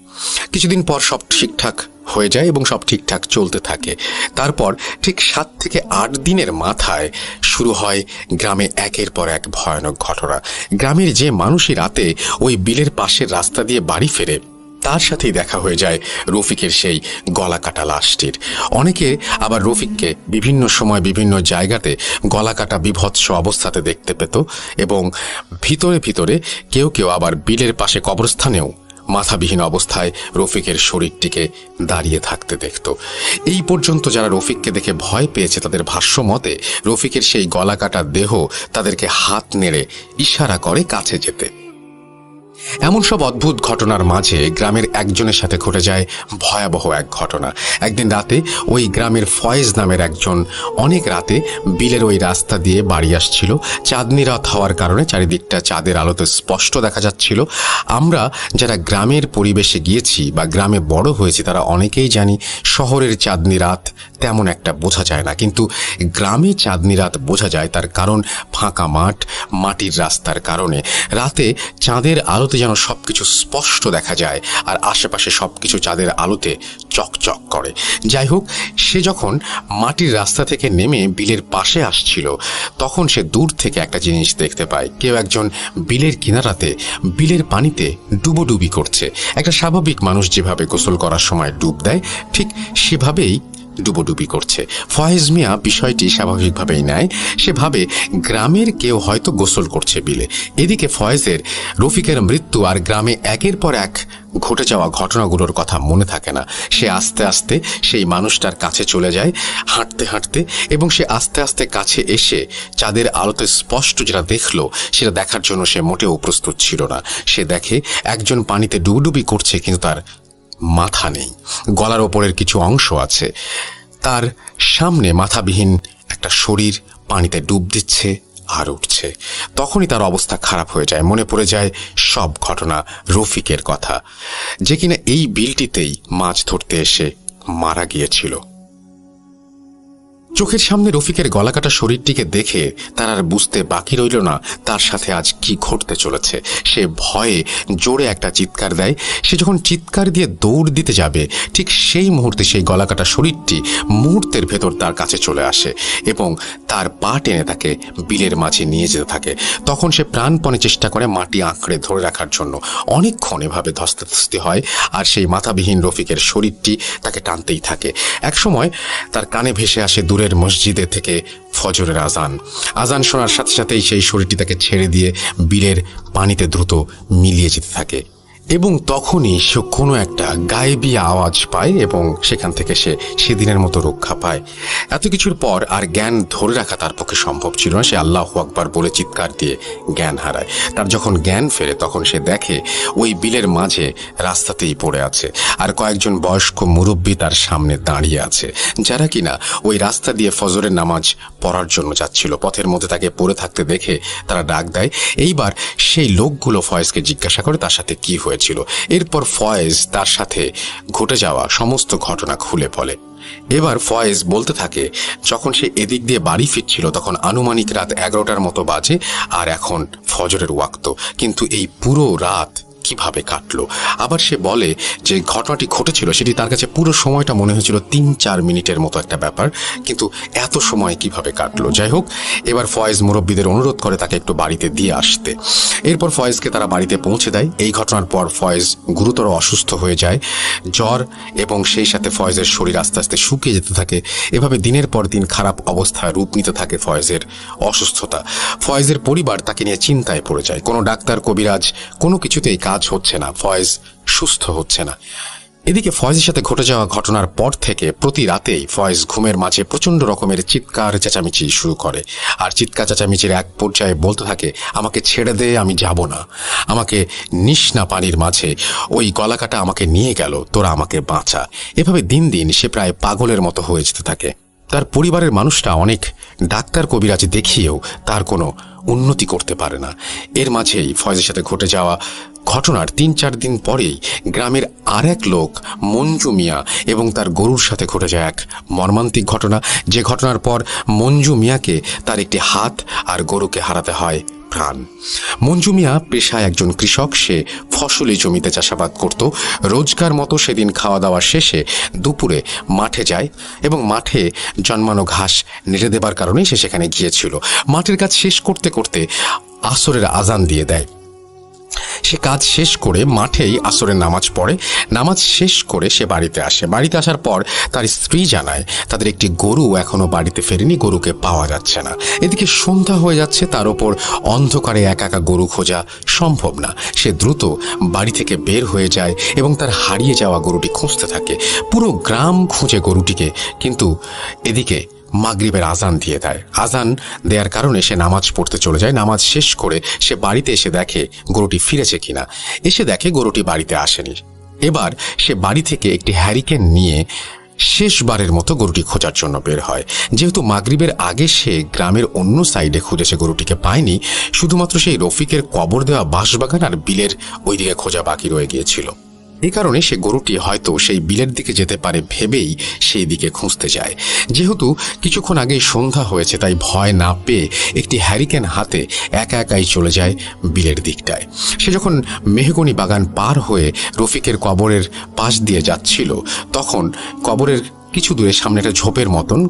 কিছুদিন পর সব ঠিকঠাক হয়ে যায় এবং সব ঠিকঠাক চলতে থাকে। তারপর ঠিক 7 থেকে 8 দিনের মাথায় শুরু হয় গ্রামে একের পর এক ভয়ানক ঘটনা। গ্রামের যে মানুষই রাতে ওই বিলের পাশের রাস্তা দিয়ে বাড়ি ফেরে, তার সাথেই দেখা হয়ে যায় রফিকের সেই গলা কাটা লাশটির। অনেকে আবার রফিককে বিভিন্ন সময় বিভিন্ন জায়গাতে গলা কাটা বিভৎস অবস্থাতে দেখতে পেত এবং ভিতরে ভিতরে কেউ কেউ আবার বিলের পাশে কবরস্থানেও মাথাবিহীন অবস্থায় রফিকের শরীরটিকে দাঁড়িয়ে থাকতে দেখত। এই পর্যন্ত যারা রফিককে দেখে ভয় পেয়েছে, তাদের ভাষ্য মতে রফিকের সেই গলা কাটা দেহ তাদেরকে হাত নেড়ে ইশারা করে কাছে যেতে। এমন সব অদ্ভুত ঘটনার মাঝে গ্রামের একজনের সাথে ঘটে যায় ভয়াবহ এক ঘটনা। একদিন রাতে ওই গ্রামের ফয়েজ নামের একজন অনেক রাতে বিলের ওই রাস্তা দিয়ে বাড়ি আসছিল। চাঁদনি রাত হওয়ার কারণে চারিদিকটা চাঁদের আলোতে স্পষ্ট দেখা যাচ্ছিল। আমরা যারা গ্রামের পরিবেশে গিয়েছি বা গ্রামে বড় হয়েছি, তারা অনেকেই জানি শহরের চাঁদনি রাত তেমন একটা বোঝা যায় না, কিন্তু গ্রামে চাঁদনি রাত বোঝা যায়। তার কারণ ফাঁকা মাঠ, মাটির রাস্তার কারণে রাতে চাঁদের আলোতে যেন সবকিছু স্পষ্ট দেখা যায় আর আশেপাশে সবকিছু চাঁদের আলোতে চকচক করে। যাই হোক, সে যখন মাটির রাস্তা থেকে নেমে বিলের পাশে আসছিল, তখন সে দূর থেকে একটা জিনিস দেখতে পায়। কেউ একজন বিলের কিনারাতে বিলের পানিতে ডুবোডুবি করছে। একটা স্বাভাবিক মানুষ যেভাবে গোসল করার সময় ডুব দেয়, ঠিক সেভাবেই ডুবোডুবি করছে। ফয়েজ মিয়া বিষয়টি স্বাভাবিকভাবেই নেয়। সে ভাবে গ্রামের কেউ হয়তো গোসল করছে বিলে। এদিকে ফয়েজের রফিকের মৃত্যু আর গ্রামে একের পর এক ঘটে যাওয়া ঘটনাগুলোর কথা মনে থাকে না। সে আস্তে আস্তে সেই মানুষটার কাছে চলে যায় হাঁটতে হাঁটতে, এবং সে আস্তে আস্তে কাছে এসে চাঁদের আলোতে স্পষ্ট যেটা দেখলো, সেটা দেখার জন্য সে মোটেও প্রস্তুত ছিল না। সে দেখে একজন পানিতে ডুবডুবি করছে, কিন্তু তার মাথা নেই, গলার ওপরের কিছু অংশ আছে। তার সামনে মাথাবিহীন একটা শরীর পানিতে ডুব দিচ্ছে আর উঠছে। তখনই তার অবস্থা খারাপ হয়ে যায়। মনে পড়ে যায় সব ঘটনা, রফিকের কথা, যে কিনা এই বিলটিতেই মাছ ধরতে এসে মারা গিয়েছিল। চোখের সামনে রফিকের গলাকাটা শরীরটিকে দেখে তার আর বুঝতে বাকি রইল না তার সাথে আজ কি ঘটতে চলেছে। সে ভয়ে জোরে একটা চিৎকার দেয়। সে যখন চিৎকার দিয়ে দৌড় দিতে যাবে, ঠিক সেই মুহূর্তে সেই গলাকাটা শরীরটি মুহূর্তের ভেতর তার কাছে চলে আসে এবং তার পা টেনে তাকে বিলের মাঝে নিয়ে যেতে থাকে। তখন সে প্রাণপণে চেষ্টা করে মাটি আঁকড়ে ধরে রাখার জন্য। অনেকক্ষণ এভাবে ধস্তাধস্তি হয় আর সেই মাথাবিহীন রফিকের শরীরটি তাকে টানতেই থাকে। একসময় তার কানে ভেসে আসে দূরের মসজিদে থেকে ফজরের আজান। আজান শোনার সাথে সাথেই সেই শরীরটি তাকে ছেড়ে দিয়ে বিলের পানিতে দ্রুত মিলিয়ে যেতে থাকে এবং তখনই সে কোনো একটা গায়েবী আওয়াজ পায় এবং সেখান থেকে সে সেদিনের মতো রক্ষা পায়। এত কিছুর পর আর জ্ঞান ধরে রাখা তার পক্ষে সম্ভব ছিল না। সে আল্লাহু আকবার বলে চিৎকার দিয়ে জ্ঞান হারায়। তার যখন জ্ঞান ফেরে, তখন সে দেখে ওই বিলের মাঝে রাস্তাতেই পড়ে আছে আর কয়েকজন বয়স্ক মুরব্বী তার সামনে দাঁড়িয়ে আছে, যারা কিনা ওই রাস্তা দিয়ে ফজরের নামাজ পড়ার জন্য যাচ্ছিল। পথের মধ্যে তাকে পড়ে থাকতে দেখে তারা ডাক দেয়। এইবার সেই লোকগুলো ফয়েজকে জিজ্ঞাসা করে তার সাথে কি হয়েছে। হয়েছিল। এরপর ফয়েজ তার সাথে ঘটে যাওয়া সমস্ত ঘটনা খুলে বলে। এবার ফয়েজ বলতে থাকে, যখন সে এদিক দিয়ে বাড়ি ফিরছিল তখন আনুমানিক রাত 11টার মতো বাজে, আর এখন ফজরের ওয়াক্ত। কিন্তু এই পুরো রাত কিভাবে কাটলো। আবার সে বলে যে ঘটনাটি ঘটেছিল সেটি তার কাছে পুরো সময়টা মনে হয়েছিল 3-4 মিনিটের মতো একটা ব্যাপার, কিন্তু এত সময় কিভাবে কাটলো। যাই হোক, এবার ফয়েজ মুরব্বীদের অনুরোধ করে তাকে একটু বাড়িতে দিয়ে আসতে। এরপর ফয়েজকে তারা বাড়িতে পৌঁছে দেয়। এই ঘটনার পর ফয়েজ গুরুতর অসুস্থ হয়ে যায়, জ্বর, এবং সেই সাথে ফয়েজের শরীর আস্তে আস্তে শুকিয়ে যেতে থাকে। এভাবে দিনের পর দিন খারাপ অবস্থায় রূপ নিতে থাকে ফয়েজের অসুস্থতা। ফয়েজের পরিবার তাকে নিয়ে চিন্তায় পড়ে যায়। কোনো ডাক্তার, কবিরাজ, কোনো কিছুতেই কাজ হচ্ছে না, ফয়েজ সুস্থ হচ্ছে না। এদিকে ফয়েজের সাথে ঘটে যাওয়া ঘটনার পর থেকে প্রতি রাতেই ফয়েজ ঘুমের মাঝে প্রচন্ড রকমের চিৎকার চেঁচামেচি শুরু করে। আর চিৎকার চেঁচামেচির এক পর্যায়ে বলতে থাকে, আমাকে ছেড়ে দে, আমি যাব না, আমাকে নিষ্ণা পানির মাঝে ওই গলাকাটা আমাকে নিয়ে গেল, তোরা আমাকে বাঁচা। এভাবে দিন দিন সে প্রায় পাগলের মতো হয়ে যেতে থাকে। তার পরিবারের মানুষরা অনেক ডাক্তার, কবিরাজ দেখিয়েও তার কোনো উন্নতি করতে পারে না। এর মাঝেই ফয়েজের সাথে ঘটে যাওয়া ঘটনার 3-4 দিন পরেই গ্রামের আর এক লোক মঞ্জু মিয়া এবং তার গরুর সাথে ঘটে যায় এক মর্মান্তিক ঘটনা, যে ঘটনার পর মঞ্জু মিয়াকে তার একটি হাত আর গরুকে হারাতে হয় প্রাণ। মঞ্জু মিয়া পেশায় একজন কৃষক। সে ফসলি জমিতে চাষাবাদ করত। রোজকার মতো সেদিন খাওয়া দাওয়া শেষে দুপুরে মাঠে যায় এবং মাঠে জন্মানো ঘাস নেড়ে দেবার কারণে সে সেখানে গিয়েছিল। মাঠের কাজ শেষ করতে করতে আসরের আজান দিয়ে দেয়। সে কাজ শেষ করে মাঠেই আসরের নামাজ পড়ে। নামাজ শেষ করে সে বাড়িতে আসে। বাড়িতে আসার পর তার স্ত্রী জানায় তাদের একটি গরু এখনো বাড়িতে ফেরেনি, গরুকে পাওয়া যাচ্ছে না। এদিকে সন্ধ্যা হয়ে যাচ্ছে, তার ওপর অন্ধকারে একা একা গরু খোঁজা সম্ভব না। সে দ্রুত বাড়ি থেকে বের হয়ে যায় এবং তার হারিয়ে যাওয়া গরুটি খুঁজতে থাকে। পুরো গ্রাম খুঁজে গরুটিকে, কিন্তু এদিকে মাগরিবের আজান দিয়ে দেয়। আজান দেওয়ার কারণে সে নামাজ পড়তে চলে যায়। নামাজ শেষ করে সে বাড়িতে এসে দেখে গরুটি ফিরেছে কিনা। এসে দেখে গরুটি বাড়িতে আসেনি। এবার সে বাড়ি থেকে একটি হ্যারিকেন নিয়ে শেষবারের মতো গরুটি খোঁজার জন্য বের হয়। যেহেতু মাগরিবের আগে সে গ্রামের অন্য সাইডে খুঁজেছে, গরুটিকে পায়নি। শুধুমাত্র সেই রফিকের কবর দেওয়া বাঁশবাগান আর বিলের ওই দিকে খোঁজা বাকি রয়ে গিয়েছিল। এই কারণে সে গরুটি হয়তো সেই বিলের দিকে যেতে পারে ভেবেই সেই দিকে খুঁজতে যায়। যেহেতু কিছুক্ষণ আগেই সন্ধ্যা হয়েছে, তাই ভয় না পেয়ে একটি হ্যারিকেন হাতে একা একাই চলে যায় বিলের দিকটায়। সে যখন মেহগনি বাগান পার হয়ে রফিকের কবরের পাশ দিয়ে যাচ্ছিল, তখন কবরের কিছু দূরে সামনে একটা ঝোপের মতন,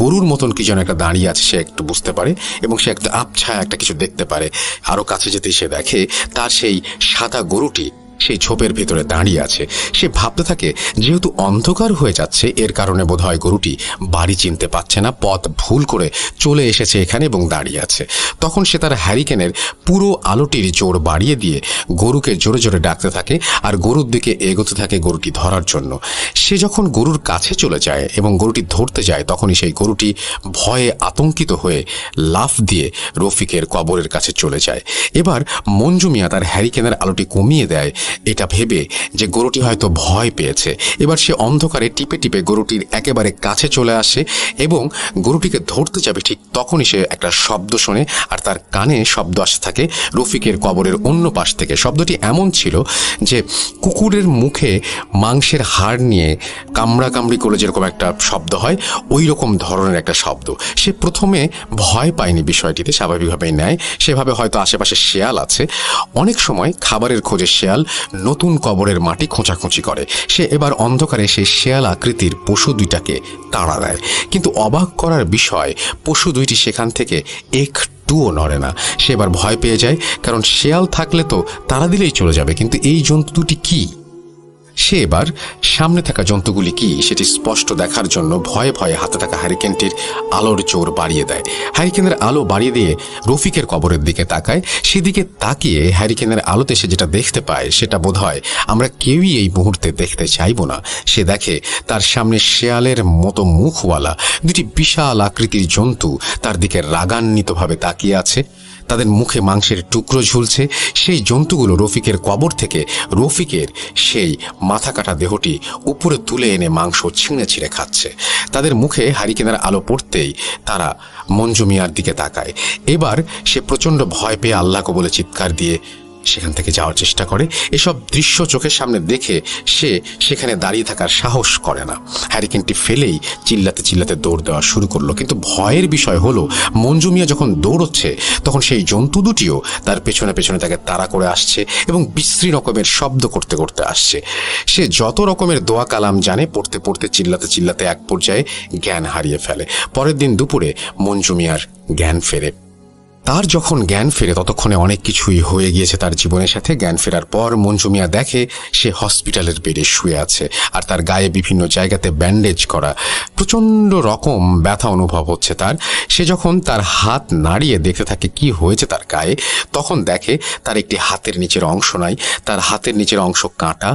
গরুর মতন কি যেন একটা দাঁড়িয়ে আছে সে একটু বুঝতে পারে, এবং সে একটা আবছায়া একটা কিছু দেখতে পারে। আরও কাছে যেতেই সে দেখে তার সেই সাদা গরুটি সেই ঝোপের ভেতরে দাঁড়িয়ে আছে। সে ভাবতে থাকে যেহেতু অন্ধকার হয়ে যাচ্ছে, এর কারণে বোধহয় গরুটি বাড়ি চিনতে পারছে না, পথ ভুল করে চলে এসেছে এখানে এবং দাঁড়িয়ে আছে। তখন সে তার হ্যারিকেনের পুরো আলোটির জোর বাড়িয়ে দিয়ে গরুকে জোরে জোরে ডাকতে থাকে আর গরুর দিকে এগোতে থাকে গরুটি ধরার জন্য। সে যখন গরুর কাছে চলে যায় এবং গরুটি ধরতে যায়, তখনই সেই গরুটি ভয়ে আতঙ্কিত হয়ে লাফ দিয়ে রফিকের কবরের কাছে চলে যায়। এবার মঞ্জু মিয়া তার হ্যারিকেনের আলোটি কমিয়ে দেয়, এটা ভেবে যে গরুটি হয়তো ভয় পেয়েছে। এবার সে অন্ধকারে টিপে টিপে গরুটির একেবারে কাছে চলে আসে এবং গরুটিকে ধরতে যাবে, ঠিক তখনই সে একটা শব্দ শোনে আর তার কানে শব্দ আসতে থাকে রফিকের কবরের অন্য পাশ থেকে। শব্দটি এমন ছিল যে কুকুরের মুখে মাংসের হাড় নিয়ে কামড়াকামড়ি করে যেরকম একটা শব্দ হয়, ওই রকম ধরনের একটা শব্দ। সে প্রথমে ভয় পায়নি বিষয়টিতে, স্বাভাবিকভাবেই নেয়, সেভাবে হয়তো আশেপাশে শেয়াল আছে। অনেক সময় খাবারের খোঁজে শেয়াল নতুন কবরের মাটি খোঁচাখুঁচি করে। সে এবার অন্ধকারে সেই শেয়াল আকৃতির পশু দুইটাকে তাড়া দেয়, কিন্তু অবাক করার বিষয় পশু দুইটি সেখান থেকে একটুও নড়ে না। সে এবার ভয় পেয়ে যায়, কারণ শেয়াল থাকলে তো তাড়া দিলেই চলে যাবে, কিন্তু এই জন্তু দুটি কি? সে এবার সামনে থাকা জন্তুগুলি কি সেটি স্পষ্ট দেখার জন্য ভয়ে ভয়ে হাতে থাকা হ্যারিকেনটির আলোর জোর বাড়িয়ে দেয়। হ্যারিকেনের আলো বাড়িয়ে দিয়ে রফিকের কবরের দিকে তাকায়। সেদিকে তাকিয়ে হ্যারিকেনের আলোতে সে যেটা দেখতে পায় সেটা বোধহয় আমরা কেউই এই মুহূর্তে দেখতে চাইব না। সে দেখে তার সামনে শেয়ালের মতো মুখওয়ালা দুটি বিশাল আকৃতির জন্তু তার দিকে রাগান্বিতভাবে তাকিয়ে আছে। তাদের মুখে মাংসের টুকরো ঝুলছে। সেই জন্তুগুলো রফিকের কবর থেকে রফিকের সেই মাথা কাটা দেহটি উপরে তুলে এনে মাংস ছিঁড়ে ছিঁড়ে খাচ্ছে। তাদের মুখে হ্যারিকেনের আলো পড়তেই তারা মঞ্জু মিয়ার দিকে তাকায়। এবার সে প্রচণ্ড ভয় পেয়ে আল্লাহকে বলে চিৎকার দিয়ে সেখান থেকে যাওয়ার চেষ্টা করে। এসব দৃশ্য চোখের সামনে দেখে সে সেখানে দাঁড়িয়ে থাকার সাহস করে না, হ্যারিকেনটি ফেলেই চিল্লাতে চিল্লাতে দৌড় দেওয়া শুরু করলো। কিন্তু ভয়ের বিষয় হলো মঞ্জু মিয়া যখন দৌড়চ্ছে তখন সেই জন্তু দুটিও তার পেছনে পেছনে তাকে তাড়া করে আসছে এবং বিশ্রী রকমের শব্দ করতে করতে আসছে। সে যত রকমের দোয়া কালাম জানে পড়তে পড়তে চিল্লাতে চিল্লাতে এক পর্যায়ে জ্ঞান হারিয়ে ফেলে। পরের দিন দুপুরে মঞ্জু মিয়ার জ্ঞান ফেরে। তার যখন জ্ঞান ফেরে ততক্ষণে অনেক কিছুই হয়ে গিয়েছে তার জীবনের সাথে। জ্ঞান ফেরার পর মঞ্জু মিয়া দেখে সে হসপিটালের বেডে শুয়ে আছে, আর তার গায়ে বিভিন্ন জায়গাতে ব্যান্ডেজ করা। প্রচণ্ড রকম ব্যথা অনুভব হচ্ছে তার। সে যখন তার হাত নাড়িয়ে দেখতে থাকে কি হয়েছে তার গায়ে, তখন দেখে তার একটি হাতের নিচের অংশ নাই, তার হাতের নিচের অংশ কাটা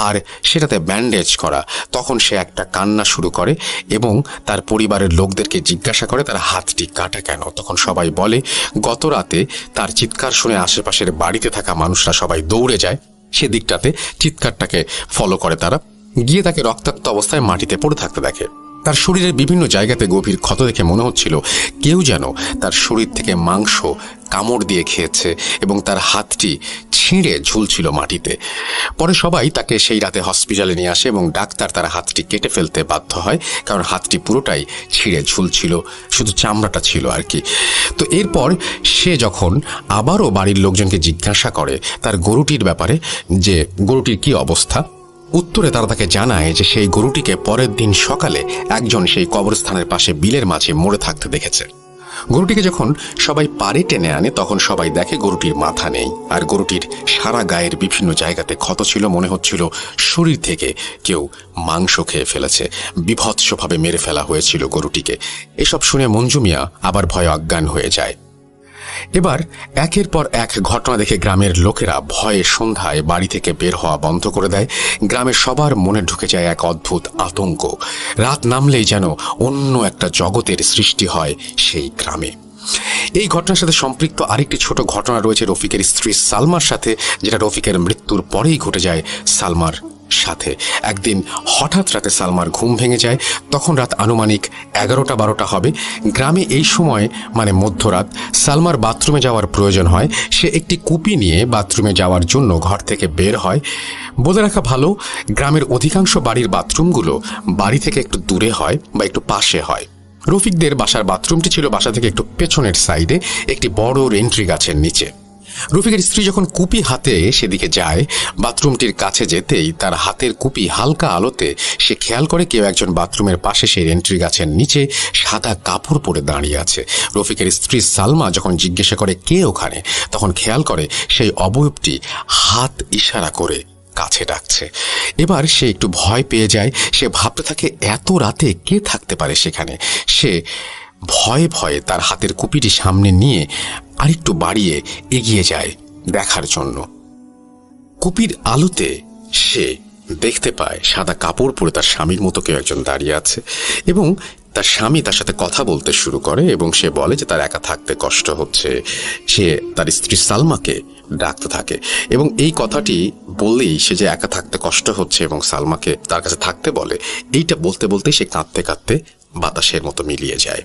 আর সেটাতে ব্যান্ডেজ করা। তখন সে একটা কান্না শুরু করে এবং তার পরিবারের লোকদেরকে জিজ্ঞাসা করে তার হাতটি কাটা কেন। তখন সবাই বলে গত রাতে তার চিৎকার শুনে আশেপাশের বাড়িতে থাকা মানুষরা সবাই দৌড়ে যায়, সেদিকটাতে চিৎকারটাকে ফলো করে। তারা গিয়ে তাকে রক্তাক্ত অবস্থায় মাটিতে পড়ে থাকতে দেখে। তার শরীরের বিভিন্ন জায়গাতে গভীর ক্ষত দেখে মনে হচ্ছিল কেউ যেন তার শরীর থেকে মাংস কামড় দিয়ে খেয়েছে এবং তার হাতটি ছিঁড়ে ঝুলছিল মাটিতে। পরে সবাই তাকে সেই রাতে হসপিটালে নিয়ে আসে এবং ডাক্তার তার হাতটি কেটে ফেলতে বাধ্য হয়, কারণ হাতটি পুরোটাই ছিঁড়ে ঝুলছিল, শুধু চামড়াটা ছিল আর কি। তো এরপর সে যখন আবারও বাড়ির লোকজনকে জিজ্ঞাসা করে তার গরুটির ব্যাপারে, যে গরুটির কি অবস্থা, উত্তরে তারা তাকে জানায় যে সেই গরুটিকে পরের দিন সকালে একজন সেই কবরস্থানের পাশে বিলের মাঝে মরে থাকতে দেখেছে। গরুটিকে যখন সবাই পাড়ে টেনে আনে তখন সবাই দেখে গরুটির মাথা নেই, আর গরুটির সারা গায়ের বিভিন্ন জায়গাতে ক্ষত ছিল। মনে হচ্ছিল শরীর থেকে কেউ মাংস খেয়ে ফেলেছে, বীভৎসভাবে মেরে ফেলা হয়েছিল গরুটিকে। এসব শুনে মঞ্জু মিয়া আবার ভয়ে অজ্ঞান হয়ে যায়। এবার একের পর এক ঘটনা দেখে গ্রামের লোকেরা ভয়ে সন্ধ্যায় বাড়ি থেকে বের হওয়া বন্ধ করে দেয়। গ্রামের সবার মনে ঢুকে যায় এক অদ্ভুত আতঙ্ক। রাত নামলেই যেন অন্য একটা জগতের সৃষ্টি হয় সেই গ্রামে। এই ঘটনার সাথে সম্পৃক্ত আরেকটি ছোট ঘটনা রয়েছে রফিকের স্ত্রী সালমার সাথে, যেটা রফিকের মৃত্যুর পরেই ঘটে যায় সালমার সাথে। একদিন হঠাৎ রাতে সালমার ঘুম ভেঙে যায়। তখন রাত আনুমানিক 11টা-12টা হবে। গ্রামে এই সময় মানে মধ্যরাত সালমার বাথরুমে যাওয়ার প্রয়োজন হয়। সে একটি কুপি নিয়ে বাথরুমে যাওয়ার জন্য ঘর থেকে বের হয়। বলে রাখা ভালো, গ্রামের অধিকাংশ বাড়ির বাথরুমগুলো বাড়ি থেকে একটু দূরে হয় বা একটু পাশে হয়। রফিকদের বাসার বাথরুমটি ছিল বাসা থেকে একটু পেছনের সাইডে, একটি বড় রেন্ট্রি গাছের নিচে। রফিকের স্ত্রী যখন কুপি হাতে সেদিকে যায়, বাথরুমটির কাছে যেতেই তার হাতের কুপি হালকা আলোতে সে খেয়াল করে কেউ একজন বাথরুমের পাশে সেই এন্ট্রি গাছের নিচে সাদা কাপড় পরে দাঁড়িয়ে আছে। রফিকের স্ত্রী সালমা যখন জিজ্ঞাসা করে কে ওখানে, তখন খেয়াল করে সেই অবয়বটি হাত ইশারা করে কাছে ডাকছে। এবার সে একটু ভয় পেয়ে যায়। সে ভাবতে থাকে এত রাতে কে থাকতে পারে সেখানে। সে ভয়ে ভয়ে তার হাতের কুপিটি সামনে নিয়ে আরেকটু বাড়িয়ে এগিয়ে যায় দেখার জন্য। কুপির আলোতে সে দেখতে পায় সাদা কাপড় পরে তার স্বামীর মতো কেউ একজন দাঁড়িয়ে আছে এবং তার স্বামী তার সাথে কথা বলতে শুরু করে এবং সে বলে যে তার একা থাকতে কষ্ট হচ্ছে। সে তার স্ত্রী সালমাকে ডাকতে থাকে এবং এই কথাটি বললেই সে যে একা থাকতে কষ্ট হচ্ছে এবং সালমাকে তার কাছে থাকতে বলে, এইটা বলতে বলতে সে কাঁদতে কাঁদতে বাতাসের মতো মিলিয়ে যায়।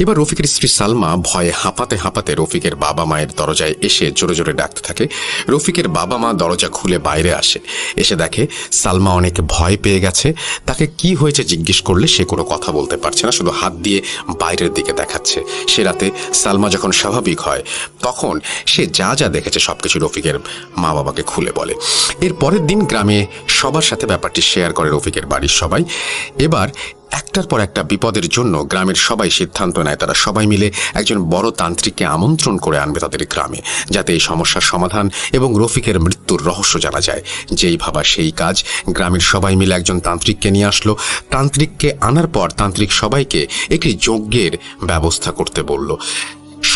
এবার রফিকের স্ত্রী সালমা ভয়ে হাঁপাতে হাঁপাতে রফিকের বাবা মায়ের দরজায় এসে জোরে জোরে ডাকতে থাকে। রফিকের বাবা মা দরজা খুলে বাইরে আসে। এসে দেখে সালমা অনেক ভয় পেয়ে গেছে। তাকে কি হয়েছে জিজ্ঞেস করলে সে কোনো কথা বলতে পারছে না, শুধু হাত দিয়ে বাইরের দিকে দেখাচ্ছে। সে রাতে সালমা যখন স্বাভাবিক হয় তখন সে যা যা দেখেছে সবকিছু রফিকের মা বাবাকে খুলে বলে। এর পরের দিন গ্রামে সবার সাথে ব্যাপারটি শেয়ার করে রফিকের বাড়ির সবাই। এবার একটার পর একটা বিপদের জন্য গ্রামের সবাই সিদ্ধান্ত নেয় তারা সবাই মিলে একজন বড় তান্ত্রিককে আমন্ত্রণ করে আনবে তাদের গ্রামে, যাতে এই সমস্যার সমাধান এবং রফিকের মৃত্যুর রহস্য জানা যায়। যেই ভাবা সেই কাজ। গ্রামের সবাই মিলে একজন তান্ত্রিককে নিয়ে আসলো। তান্ত্রিককে আনার পর তান্ত্রিক সবাইকে একটি যজ্ঞের ব্যবস্থা করতে বলল।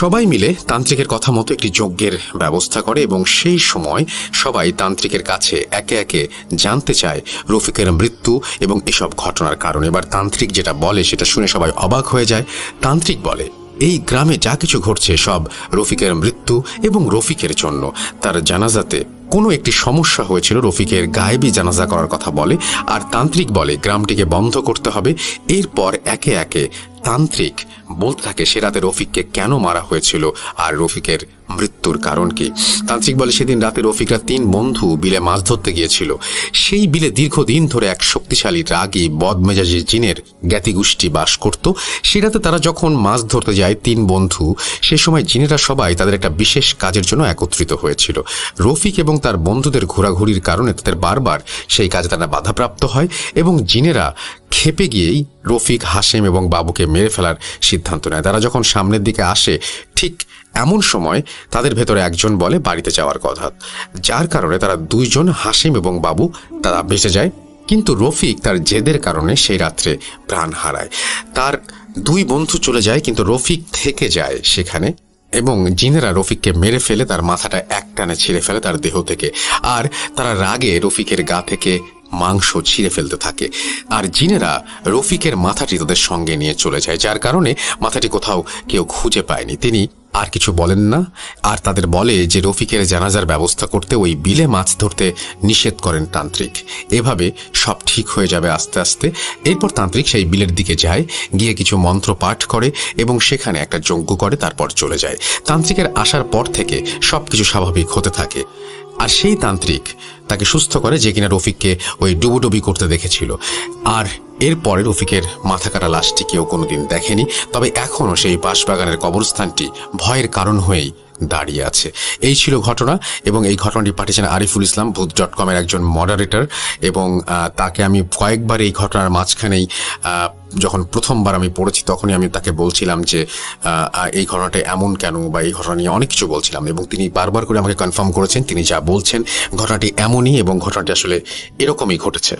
সবাই মিলে তান্ত্রিকের কথা মতো একটি যজ্ঞের ব্যবস্থা করে এবং সেই সময় সবাই তান্ত্রিকের কাছে একে একে জানতে চায় রফিকের মৃত্যু এবং এসব ঘটনার কারণ। এবার তান্ত্রিক যেটা বলে সেটা শুনে সবাই অবাক হয়ে যায়। তান্ত্রিক বলে এই গ্রামে যা কিছু ঘটছে সব রফিকের মৃত্যু এবং রফিকের জন্য। তার জানাজাতে কোনো একটি সমস্যা হয়েছিল, রফিকের গায়েবী জানাজা করার কথা বলে। আর তান্ত্রিক বলে গ্রামটিকে বন্ধ করতে হবে। এরপর একে একে তান্ত্রিক বলতে থাকে সে রাতে রফিককে কেন মারা হয়েছিল আর রফিকের মৃত্যুর কারণ কি। তান্ত্রিক বলে সেদিন রাতে রফিকরা 3 বন্ধু বিলে মাছ ধরতে গিয়েছিল। সেই বিলে দীর্ঘদিন ধরে এক শক্তিশালী রাগী বদমেজাজি জিনের জ্ঞাতিগোষ্ঠী বাস করত। সে রাতে তারা যখন মাছ ধরতে যায় 3 বন্ধু, সে সময় জিনেরা সবাই তাদের একটা বিশেষ কাজের জন্য একত্রিত হয়েছিল। রফিক এবং তার বন্ধুদের ঘোরাঘুরির কারণে তাদের বারবার সেই কাজে তারা বাধাপ্রাপ্ত হয় এবং জিনেরা খেপে গিয়েই রফিক, হাসেম এবং বাবুকে মেরে ফেলার সিদ্ধান্ত নেয়। তারা যখন সামনের দিকে আসে ঠিক এমন সময় তাদের ভেতরে একজন বলে বাড়িতে যাওয়ার কথা, যার কারণে তারা 2 জন হাসিম এবং বাবু তারা বেঁচে যায়। কিন্তু রফিক তার জেদের কারণে সেই রাত্রে প্রাণ হারায়। তার 2 বন্ধু চলে যায় কিন্তু রফিক থেকে যায় সেখানে এবং জিনেরা রফিককে মেরে ফেলে তার মাথাটা একটানে ছিঁড়ে ফেলে তার দেহ থেকে। আর তারা রাগে রফিকের গা থেকে মাংস ছিঁড়ে ফেলতে থাকে। আর জিনেরা রফিকের মাথাটি তাদের সঙ্গে নিয়ে চলে যায়, যার কারণে মাথাটি কোথাও কেউ খুঁজে পায়নি। তিনি আর কিছু বলেন না, আর তাদের বলে যে রফিকের জানাজার ব্যবস্থা করতে ওই বিলে মাছ ধরতে নিষেধ করেন তান্ত্রিক। এভাবে সব ঠিক হয়ে যাবে আস্তে আস্তে। এরপর তান্ত্রিক সেই বিলের দিকে যায়, গিয়ে কিছু মন্ত্র পাঠ করে এবং সেখানে একটা যজ্ঞ করে, তারপর চলে যায়। তান্ত্রিকের আসার পর থেকে সবকিছু স্বাভাবিক হতে থাকে। আর সেই তান্ত্রিক তাকে সুস্থ করে যে কিনা রফিককে ওই ডুবুডুবি করতে দেখেছিল। আর এরপরে রফিকের মাথা কাটা লাশটি কেউ কোনোদিন দেখেনি। তবে এখনও সেই বাঁশবাগানের কবরস্থানটি ভয়ের কারণ হয়েই দাঁড়িয়ে আছে। এই ছিল ঘটনা এবং এই ঘটনাটি পাঠিয়েছেন আরিফুল ইসলাম, ভূত.com এর একজন মডারেটর। এবং তাকে আমি কয়েকবার এই ঘটনার মাঝখানেই যখন প্রথমবার আমি পড়েছি তখনই আমি তাকে বলছিলাম যে এই ঘটনাটা এমন কেন, বা এই ঘটনা নিয়ে অনেক কিছু বলছিলাম এবং তিনি বারবার করে আমাকে কনফার্ম করেছেন তিনি যা বলছেন ঘটনাটি এমনই এবং ঘটনাটি আসলে এরকমই ঘটেছে।